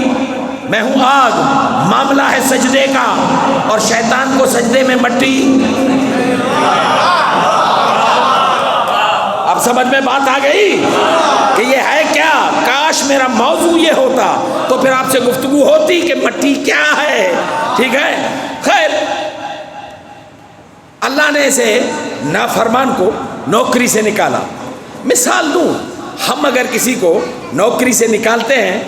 میں ہوں آگ، معاملہ ہے سجدے کا، اور شیطان کو سجدے میں مٹی. اب سمجھ میں بات آ گئی کہ یہ ہے کیا؟ کاش میرا موضوع سے گفتگو ہوتی کہ مٹی کیا ہے، ٹھیک ہے. خیر اللہ نے اسے نافرمان کو نوکری سے نکالا. مثال دوں، ہم اگر کسی کو نوکری سے نکالتے ہیں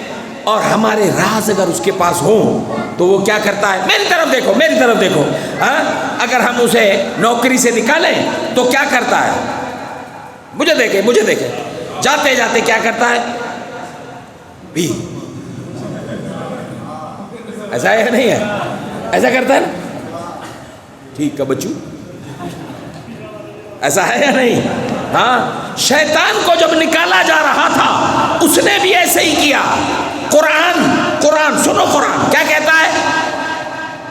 اور ہمارے راز اگر اس کے پاس ہوں تو وہ کیا کرتا ہے؟ میری طرف دیکھو، میری طرف دیکھو. اگر ہم اسے نوکری سے نکالیں تو کیا کرتا ہے؟ مجھے دیکھے، مجھے دیکھے. جاتے جاتے کیا کرتا ہے؟ بھی ایسا ہے نہیں ہے؟ ایسا کرتا ہے نا؟ ٹھیک ہے بچو، ایسا ہے یا نہیں؟ ہاں. شیطان کو جب نکالا جا رہا تھا اس نے بھی ایسے ہی کیا. قرآن سنو، قرآن کیا کہتا ہے؟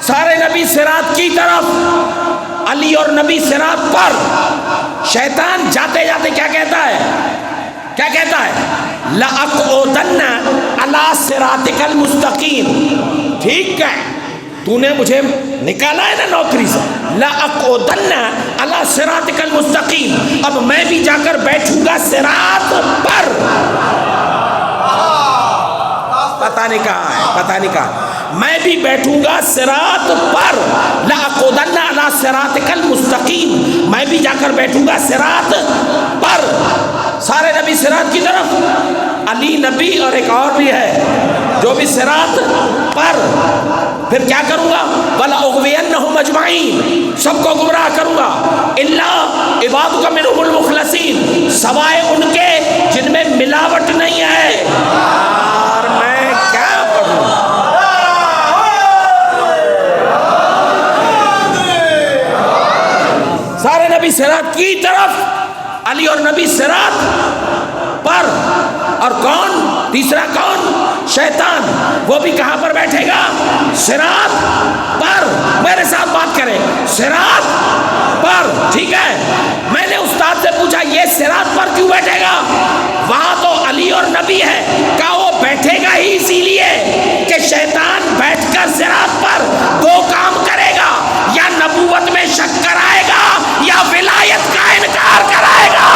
سارے نبی صراط کی طرف، علی اور نبی صراط پر. شیطان جاتے جاتے کیا کہتا ہے؟ کیا کہتا ہے؟ لَأَقْعُدَنَّ عَلَىٰ صِرَاطِكَ الْمُسْتَقِيمِ. ٹھیک ہے، تو نے مجھے نکالا ہے نا نوکری سے، لَأَقْعُدَنَّ عَلَىٰ صِرَاطِكَ الْمُسْتَقِيمِ. اب میں بھی جا کر بیٹھوں گا صراط پر. پتہ نہیں کہا ہے، پتہ نہیں کہا. میں بھی بیٹھوں گا صراط پر. لَأَقْعُدَنَّ عَلَىٰ صِرَاطِكَ الْمُسْتَقِيمِ. میں بھی جا کر بیٹھوں گا صراط پر. سارے نبی صراط کی طرف، علی نبی اور ایک اور بھی ہے جو بھی صراط پر. پھر کیا کروں گا؟ وَلَأُغْوِيَنَّهُمْ أَجْمَعِينَ. سب کو گمراہ کروں گا. إِلَّا عِبَادُكَ مِنْهُمُ الْمُخْلَصِينَ. سوائے ان کے جن میں ملاوٹ نہیں ہے. اور میں کیا پڑھوں؟ سارے نبی صراط کی طرف، علی اور نبی صراط پر. اور کون؟ تیسرا کون؟ شیطان. وہ بھی کہاں پر بیٹھے گا؟ صراط پر. میرے ساتھ بات کریں، صراط پر. ٹھیک ہے. میں نے استاد سے پوچھا یہ صراط پر کیوں بیٹھے گا؟ وہاں تو علی اور نبی ہے. کہا وہ بیٹھے گا ہی اسی لیے کہ شیطان بیٹھ کر صراط پر دو کام کرے گا، یا نبوت میں شک کرائے گا یا ولایت کا انکار کرائے گا.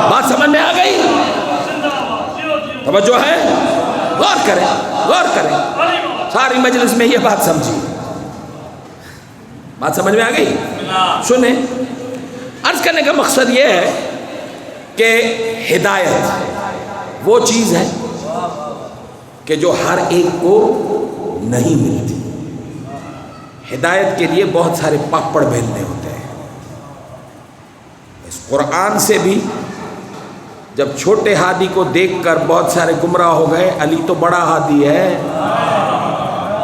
بات سمجھ میں آ گئی؟ توجہ ہے؟ غور کریں، غور کریں. ساری مجلس میں یہ بات سمجھی. بات سمجھ میں آ گئی؟ سنیں، عرض کرنے کا مقصد یہ ہے کہ ہدایت وہ چیز ہے کہ جو ہر ایک کو نہیں ملتی. ہدایت کے لیے بہت سارے پاپڑ بیلنے ہوتے ہیں. اس قرآن سے بھی جب چھوٹے ہادی کو دیکھ کر بہت سارے گمراہ ہو گئے، علی تو بڑا ہادی ہے،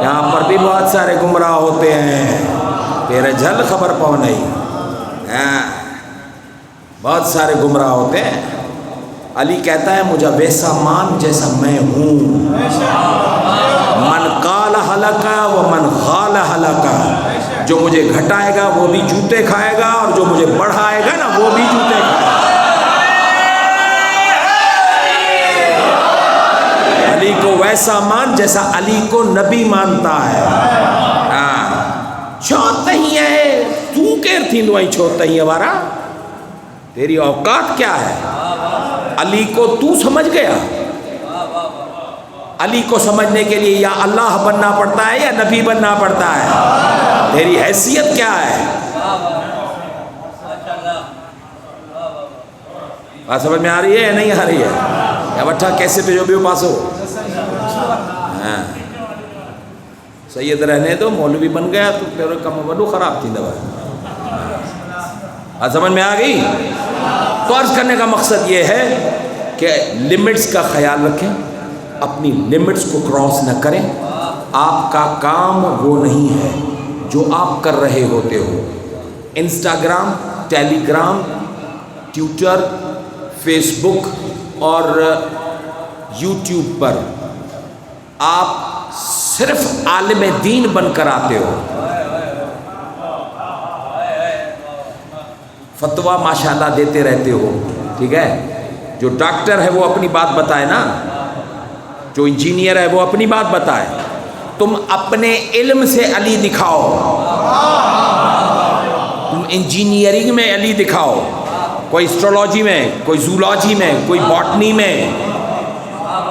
یہاں پر بھی بہت سارے گمراہ ہوتے ہیں، تیرے جھل خبر پاؤ نہیں. بہت سارے گمراہ ہوتے ہیں. علی کہتا ہے مجھے ویسا مان جیسا میں ہوں. من قال ہلاکا و من غال ہلاکا. جو مجھے گھٹائے گا وہ بھی جوتے کھائے گا، اور جو مجھے بڑھائے گا نا وہ بھی جوتے کھائے گا. علی کو ویسا مان جیسا علی کو نبی مانتا ہے. چھوت نہیں ہے تو کیر تھی دوائی چھوت نہیں ہے وارا. تیری اوقات کیا ہے؟ علی کو تو سمجھ گیا. علی کو سمجھنے کے لیے یا اللہ بننا پڑتا ہے یا نبی بننا پڑتا ہے. تیری حیثیت کیا ہے؟ بات سمجھ میں آ رہی ہے یا نہیں آ رہی ہے؟ یا بٹھا کیسے پہ جو بھی پاس ہو. سید رہنے دو، مولوی بن گیا تو پھر کم بڑو خراب تھی دوا. سمجھ میں آ گئی؟ تو عرض کرنے کا مقصد یہ ہے کہ لمٹس کا خیال رکھیں، اپنی لمٹس کو کراس نہ کریں. آپ کا کام وہ نہیں ہے جو آپ کر رہے ہوتے ہو. انسٹاگرام، ٹیلی گرام، ٹویٹر، فیس بک اور یوٹیوب پر آپ صرف عالم دین بن کر آتے ہو. فتویٰ ماشاءاللہ دیتے رہتے ہو، ٹھیک ہے. جو ڈاکٹر ہے وہ اپنی بات بتائے نا، جو انجینئر ہے وہ اپنی بات بتائے. تم اپنے علم سے علی دکھاؤ. تم انجینئرنگ میں علی دکھاؤ، کوئی اسٹرولوجی میں، کوئی زولوجی میں، کوئی باٹنی میں،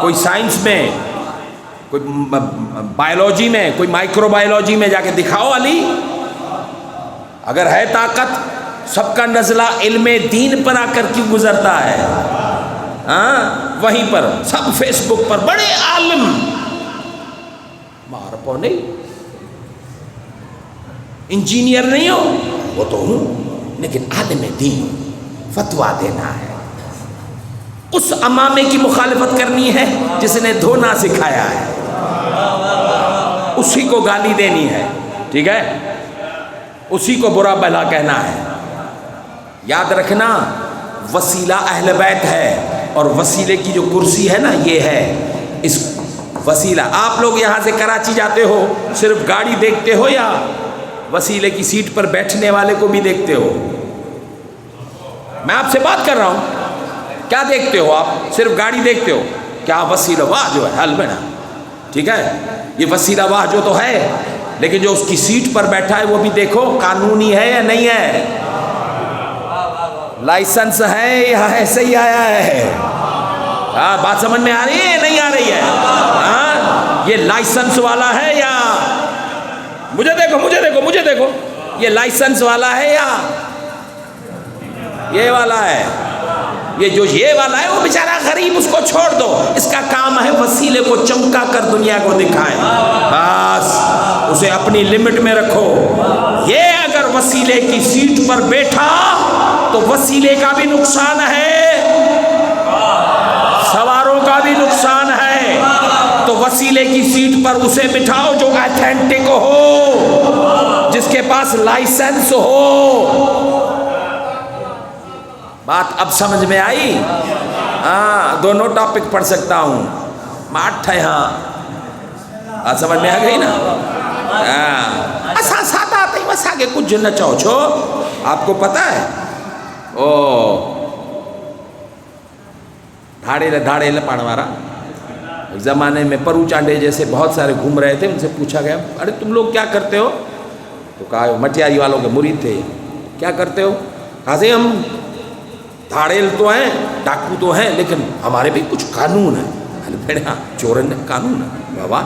کوئی سائنس میں، کوئی بایولوجی میں، کوئی مائکرو بایولوجی میں جا کے دکھاؤ علی۔ اگر ہے طاقت، سب کا نزلہ علم دین پر آ کر کیوں گزرتا ہے؟ ہاں وہیں پر سب فیس بک پر بڑے عالم، مار پو نہیں، انجینئر نہیں ہو، وہ تو ہوں لیکن عالم دین، فتویٰ دینا ہے، اس امامے کی مخالفت کرنی ہے جس نے دھونا سکھایا ہے، اسی کو گالی دینی ہے، ٹھیک ہے، اسی کو برا بھلا کہنا ہے۔ یاد رکھنا وسیلہ اہل بیت ہے، اور وسیلے کی جو کرسی ہے نا یہ ہے اس وسیلہ۔ آپ لوگ یہاں سے کراچی جاتے ہو صرف گاڑی دیکھتے ہو یا وسیلے کی سیٹ پر بیٹھنے والے کو بھی دیکھتے ہو؟ میں آپ سے بات کر رہا ہوں، کیا دیکھتے ہو آپ؟ صرف گاڑی دیکھتے ہو؟ کیا وسیلہ واہ جو ہے البنا، ٹھیک ہے، یہ وسیلہ واہ جو تو ہے، لیکن جو اس کی سیٹ پر بیٹھا ہے وہ بھی دیکھو قانونی ہے یا نہیں ہے، لائسنس ہے یا ایسے ہی آیا ہے؟ ہاں بات سمجھ میں آ رہی ہے نہیں آ رہی ہے؟ ہاں یہ لائسنس والا ہے یا مجھے دیکھو مجھے دیکھو مجھے دیکھو، یہ لائسنس والا ہے یا یہ والا ہے؟ یہ جو یہ والا ہے وہ بیچارہ غریب، اس کو چھوڑ دو، اس کا کام ہے وسیلے کو چمکا کر دنیا کو دکھائے، بس اسے اپنی لمٹ میں رکھو۔ یہ اگر وسیلے کی سیٹ پر بیٹھا تو وسیلے کا بھی نقصان ہے، سواروں کا بھی نقصان ہے، تو وسیلے کی سیٹ پر اسے بٹھاؤ جو ایتھینٹک ہو، جس کے پاس لائسنس ہو۔ بات اب سمجھ میں آئی؟ ہاں دونوں ٹاپک پڑھ سکتا ہوں، ماٹھ ہے ہاں، بات سمجھ میں آ گئی نا؟ ایسا ساتھ آتے ہی بس آگے کچھ نہ چاہو چھو، آپ کو پتا ہے او دھاڑے لپاڑوارا زمانے میں پرو چانڈے جیسے بہت سارے گھوم رہے تھے، ان سے پوچھا گیا ارے تم لوگ کیا کرتے ہو؟ تو کہا مٹیاری والوں کے مرید تھے، کیا کرتے ہو؟ کہا سے ہم دھاڑیل تو ہیں، ڈاکو تو ہیں، لیکن ہمارے بھی کچھ قانون ہے۔ چورن قانون ہے بابا،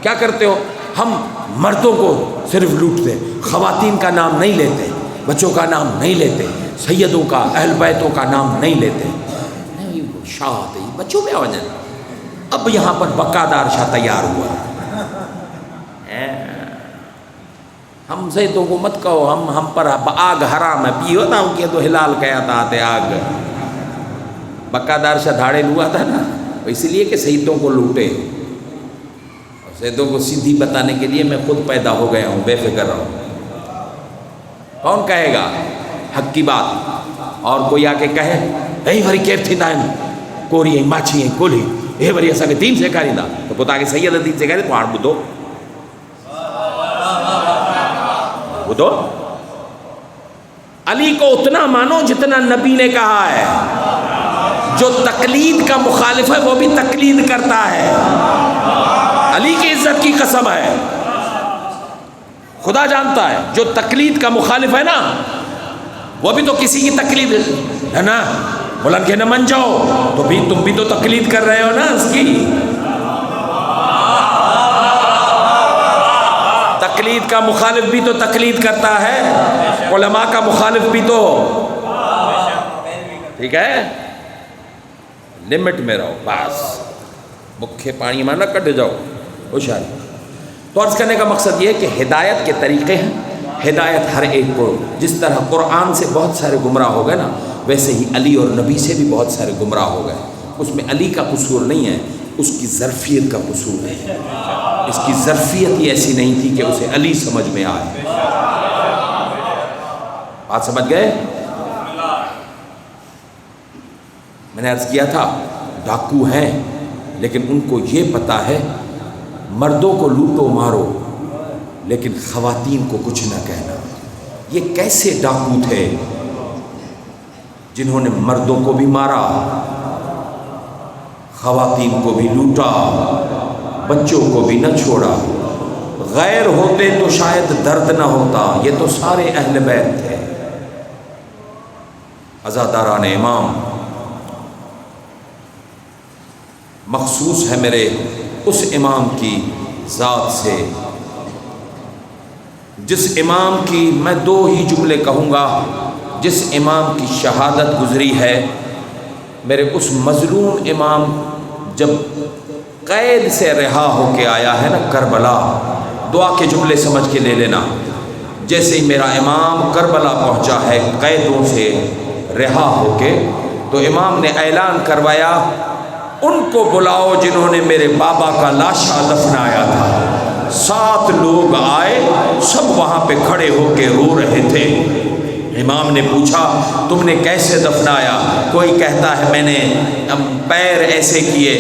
کیا کرتے ہو؟ ہم مردوں کو صرف لوٹتے، خواتین کا نام نہیں لیتے، بچوں کا نام نہیں لیتے، سیدوں کا اہل بیتوں کا نام نہیں لیتے۔ شاہ بچوں میں وجہ اب یہاں پر بقادار شاہ تیار ہوا، ہم سیدوں کو مت کہو، ہم پر آگ حرام ہے، پیو نا کہ تو ہلال کہا تھا آتے آگ۔ بقادار شاہ دھاڑے ہوا تھا نا اس لیے کہ سیدوں کو لوٹے، اور سیدوں کو سیدھی بتانے کے لیے میں خود پیدا ہو گیا ہوں، بے فکر رہو۔ کون کہے گا حق کی بات؟ اور کوئی آ کے کہے اے بھری کیر تھی نائن کوری ہیں ماچھی ہیں کولی اے بھری ایسا کہ دین سے کاری دا تو پتا کہ سید دین سے کہے تو آڑ بدو بدو۔ علی کو اتنا مانو جتنا نبی نے کہا ہے، جو تقلید کا مخالف ہے وہ بھی تقلید کرتا ہے، علی کی عزت کی قسم ہے، خدا جانتا ہے جو تقلید کا مخالف ہے نا وہ بھی تو کسی کی تقلید ہے نا، بلند کے نہ من جاؤ تو بھی تم بھی تو تقلید کر رہے ہو نا اس کی۔ تقلید کا مخالف بھی تو تقلید کرتا ہے، علماء کا مخالف بھی تو، ٹھیک ہے، لمٹ میں رہو بس، بکھے پانی میں نہ کٹ جاؤ، ہوشیاری۔ تو عرض کرنے کا مقصد یہ ہے کہ ہدایت کے طریقے ہیں، ہدایت ہر ایک کو، جس طرح قرآن سے بہت سارے گمراہ ہو گئے نا ویسے ہی علی اور نبی سے بھی بہت سارے گمراہ ہو گئے۔ اس میں علی کا قصور نہیں ہے، اس کی ظرفیت کا قصور ہے، اس کی ظرفیت ہی ایسی نہیں تھی کہ اسے علی سمجھ میں آئے۔ بات سمجھ گئے؟ میں نے عرض کیا تھا ڈاکو ہیں لیکن ان کو یہ پتا ہے مردوں کو لوٹو مارو لیکن خواتین کو کچھ نہ کہنا۔ یہ کیسے ڈاکو تھے جنہوں نے مردوں کو بھی مارا، خواتین کو بھی لوٹا، بچوں کو بھی نہ چھوڑا؟ غیر ہوتے تو شاید درد نہ ہوتا، یہ تو سارے اہل بیت تھے۔ عزاداران امام مخصوص ہے میرے اس امام کی ذات سے جس امام کی میں دو ہی جملے کہوں گا، جس امام کی شہادت گزری ہے، میرے اس مظلوم امام جب قید سے رہا ہو کے آیا ہے نا کربلا، دعا کے جملے سمجھ کے لے لینا، جیسے ہی میرا امام کربلا پہنچا ہے قیدوں سے رہا ہو کے، تو امام نے اعلان کروایا ان کو بلاؤ جنہوں نے میرے بابا کا لاشا دفنایا تھا۔ 7 لوگ آئے، سب وہاں پہ کھڑے ہو کے رو رہے تھے۔ امام نے پوچھا تم نے کیسے دفنایا؟ کوئی کہتا ہے میں نے پیر ایسے کیے،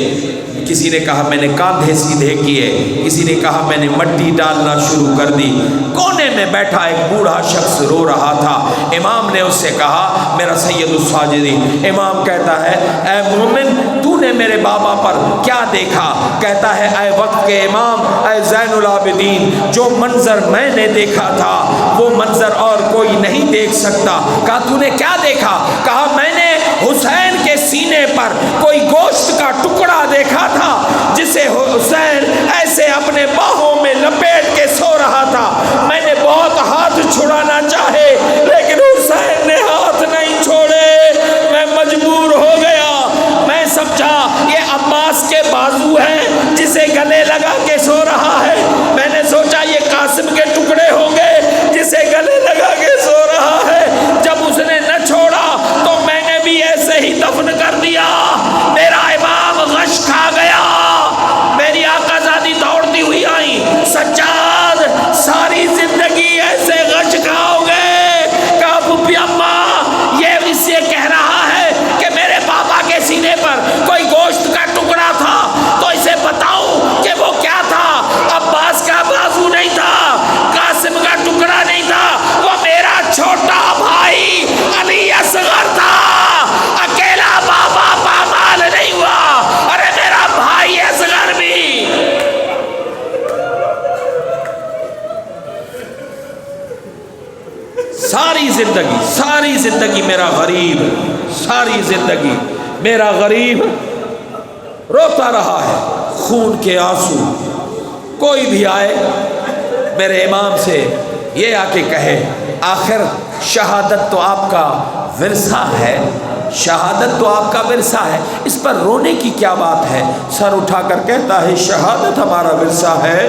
کسی نے کہا میں نے کاندھے سیدھے کیے، کسی نے کہا میں نے مٹی ڈالنا شروع کر دی۔ کونے میں بیٹھا ایک بوڑھا شخص رو رہا تھا۔ امام نے اس سے کہا میرا سید الساجدین، امام کہتا ہے اے مومن تو نے میرے بابا پر کیا دیکھا؟ کہتا ہے اے وقت کے امام، اے زین العابدین، جو منظر میں نے دیکھا تھا وہ منظر اور کوئی نہیں دیکھ سکتا۔ کہا تو نے کیا دیکھا؟ کہا میں نے حسین کے سینے پر کوئی گوشت کا ٹکڑا دیکھا تھا جسے حسین ایسے اپنے باہوں میں لپیٹ کے سو رہا تھا۔ میں نے بہت ہاتھ چھڑانا چاہے لیکن حسین نے ہاتھ نہیں چھوڑے، میں مجبور ہو گیا۔ میں سمجھا یہ عباس کے بازو ہیں جسے گلے لگا کے سو رہا ہے، میں نے سوچا یہ قاسم کے ٹکڑے ہوں گے جسے گلے لگا کے سو رہا ہے۔ جب اس نے نہ چھوڑا تو میں نے بھی ایسے ہی دفن کر دیا۔ میرا امام غش کھا گیا۔ میری آقا زادی دوڑتی ہوئی آئی، سجاد ساری زندگی ایسے غش کھاؤ گے؟ کہا پھپھی اماں یہ اس سے کہہ رہا ہے کہ میرے پاپا کے سینے پر کوئی گوشت کا ٹکڑا تھا، تو اسے بتاؤں کہ وہ کیا تھا؟ عباس کا بازو نہیں تھا، قاسم کا ٹکڑا نہیں تھا، وہ میرا چھوٹا بھائی علی اصغر تھا۔ اکیلا بابا پامال نہیں ہوا، ارے میرا بھائی اصغر بھی۔ ساری زندگی میرا غریب، ساری زندگی میرا غریب روتا رہا ہے خون کے آنسو۔ کوئی بھی آئے میرے امام سے یہ آ کے کہے آخر شہادت تو آپ کا ورثہ ہے، شہادت تو آپ کا ورثہ ہے، اس پر رونے کی کیا بات ہے؟ سر اٹھا کر کہتا ہے شہادت ہمارا ورثہ ہے،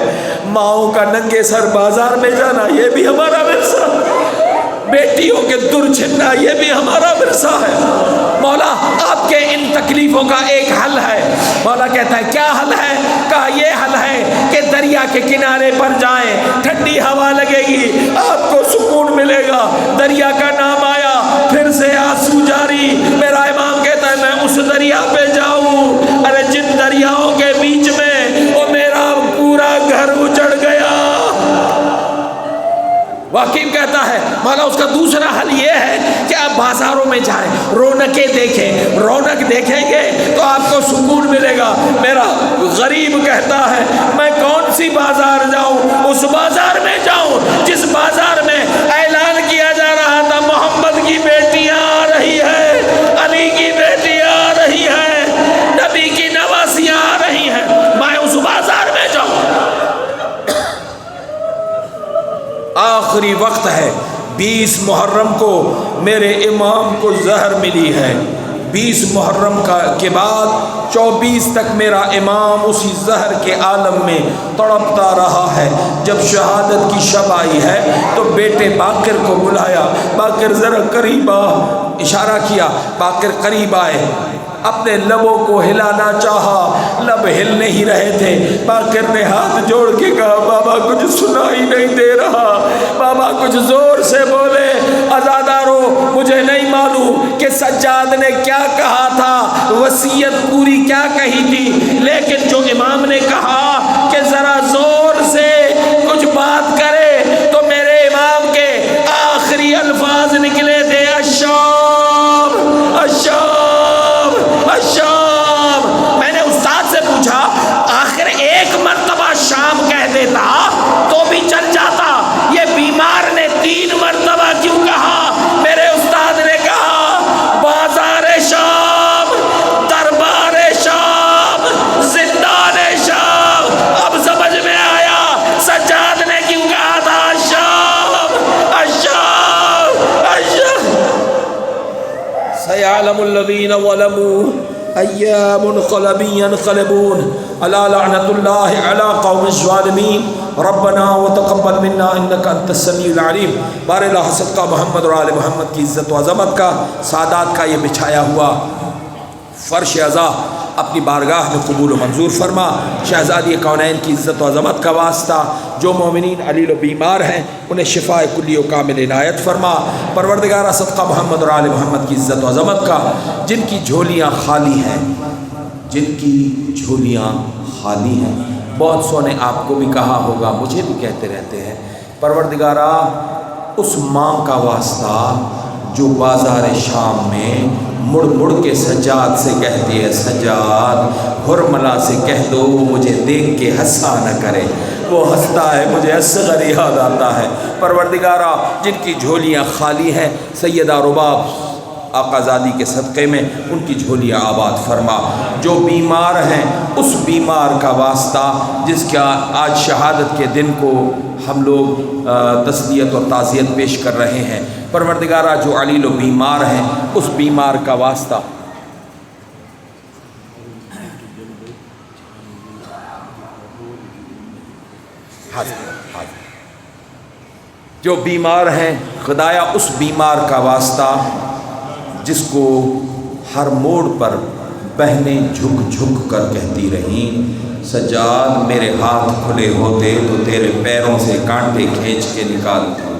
ماؤں کا ننگے سر بازار میں جانا یہ بھی ہمارا ورثہ ہے، بیٹیوں کے در چھننا یہ بھی ہمارا ورثہ ہے۔ مولا آپ کے ان تکلیفوں کا ایک حل ہے۔ مولا کہتا ہے کیا حل ہے؟ کہا یہ حل ہے کہ دریا کے کنارے پر جائیں، ٹھنڈی ہوا لگے گی، آپ کو سکون ملے گا۔ دریا کا نام آیا، پھر سے آنسو جاری۔ میرا امام کہتا ہے میں اس دریا پہ جاؤں، ارے جن دریاؤں کے بیچ میں وہ میرا پورا گھر اجڑ گیا۔ واقعی کہتا ہے مولا اس کا دوسرا حل یہ ہے کہ آپ بازاروں میں جائیں، رونقیں دیکھیں، رونق دیکھیں گے تو آپ کو سکون ملے گا۔ میرا غریب کہتا ہے میں کون سی بازار جاؤں؟ اس بازار میں جاؤں جس بازار میں اعلان کیا جا رہا تھا محمد کی بیٹیاں آ رہی ہے، علی کی بیٹیاں آ رہی ہیں، نبی کی نواسیاں آ رہی ہیں، میں اس بازار میں جاؤں۔ آخری وقت ہے، 20 محرم کو میرے امام کو زہر ملی ہے۔ 20 محرم کے بعد 24 تک میرا امام اسی زہر کے عالم میں تڑپتا رہا ہے۔ جب شہادت کی شب آئی ہے تو بیٹے باقر کو بلایا، باقر ذرا قریب آ، اشارہ کیا، باقر قریب آئے، اپنے لبوں کو ہلانا چاہا، لب ہل نہیں رہے تھے۔ باقر نے ہاتھ جوڑ کے کہا بابا کچھ سنائی نہیں دے رہا، بابا کچھ زور سے بولے۔ عزادارو مجھے نہیں معلوم کہ سجاد نے کیا کہا تھا، وصیت پوری کیا کہی تھی، لیکن جو امام نے کہا کہ ذرا زور سے کچھ بات کرے تو میرے امام کے آخری الفاظ نکلے تھے الشام الشام الشام۔ میں نے استاد سے پوچھا آخر ایک مرتبہ شام کہہ دیتا تو بھی چل جاتا، یہ بیمار نے 3 مرتبہ کیوں کہا؟ میرے استاد نے کہا سيعلم الذين ظلموا أي منقلب ينقلبون ألا لعنة الله على قوم الظالمين ربنا وتقبل منا إنك أنت السميع العليم. بار اللہ صدقہ محمد اور آل محمد کی عزت و عظمت کا، سادات کا یہ بچھایا ہوا فرش عزا اپنی بارگاہ میں قبول و منظور فرما. شہزادی کونین کی عزت و عظمت کا واسطہ جو مومنین علیل و بیمار ہیں انہیں شفاء کلی و کامل عنایت فرما. پروردگارہ صدقہ محمد اور آل محمد کی عزت و عظمت کا جن کی جھولیاں خالی ہیں، جن کی جھولیاں خالی ہیں، بہت سو نے آپ کو بھی کہا ہوگا، مجھے بھی کہتے رہتے ہیں، پروردگارہ اس ماں کا واسطہ جو بازار شام میں مڑ مڑ کے سجاد سے کہتی ہے، سجاد حرملا سے کہہ دو مجھے دیکھ کے ہنسا نہ کرے. وہ ہنستا ہے، مجھے اصغر یاد آتا ہے. پروردگارہ جن کی جھولیاں خالی ہیں سیدہ رباب آقا زادی کے صدقے میں ان کی جھولیاں آباد فرما. جو بیمار ہیں اس بیمار کا واسطہ جس کا آج شہادت کے دن کو ہم لوگ تسلیت اور تعزیت پیش کر رہے ہیں، پروردگارہ جو علیل و بیمار ہیں اس بیمار کا واسطہ جو بیمار ہیں خدایا اس بیمار کا واسطہ جس کو ہر موڑ پر بہنیں جھک جھک کر کہتی رہیں، سجاد میرے ہاتھ کھلے ہوتے تو تیرے پیروں سے کانٹے کھینچ کے نکالتے.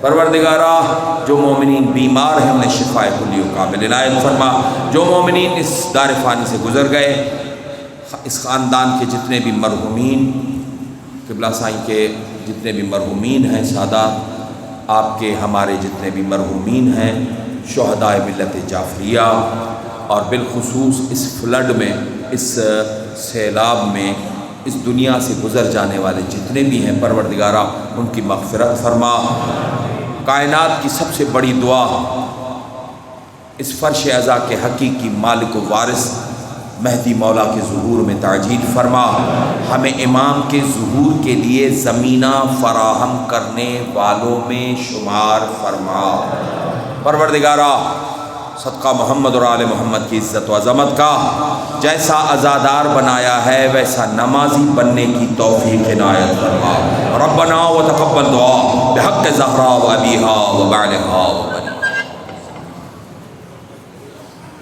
پروردگارہ جو مومنین بیمار ہیں انہیں شفاء کلی و کامل عنایت فرما. جو مومنین اس دار فانی سے گزر گئے، اس خاندان کے جتنے بھی مرحومین، قبلہ سائیں کے جتنے بھی مرحومین ہیں، سادات آپ کے ہمارے جتنے بھی مرحومین ہیں، شہدائے ملت جعفریہ، اور بالخصوص اس فلڈ میں، اس سیلاب میں اس دنیا سے گزر جانے والے جتنے بھی ہیں، پروردگارہ ان کی مغفرت فرما. کائنات کی سب سے بڑی دعا اس فرش عزا کے حقیقی مالک و وارث مہدی مولا کے ظہور میں تعجیل فرما. ہمیں امام کے ظہور کے لیے زمینہ فراہم کرنے والوں میں شمار فرما. پروردگارہ صدقہ محمد اور آل محمد کی عزت و عظمت کا جیسا عزادار بنایا ہے ویسا نمازی بننے کی توفیق عنایت فرما. ربنا وتقبل دعا بحق زہرا و ابیہا و بعلہا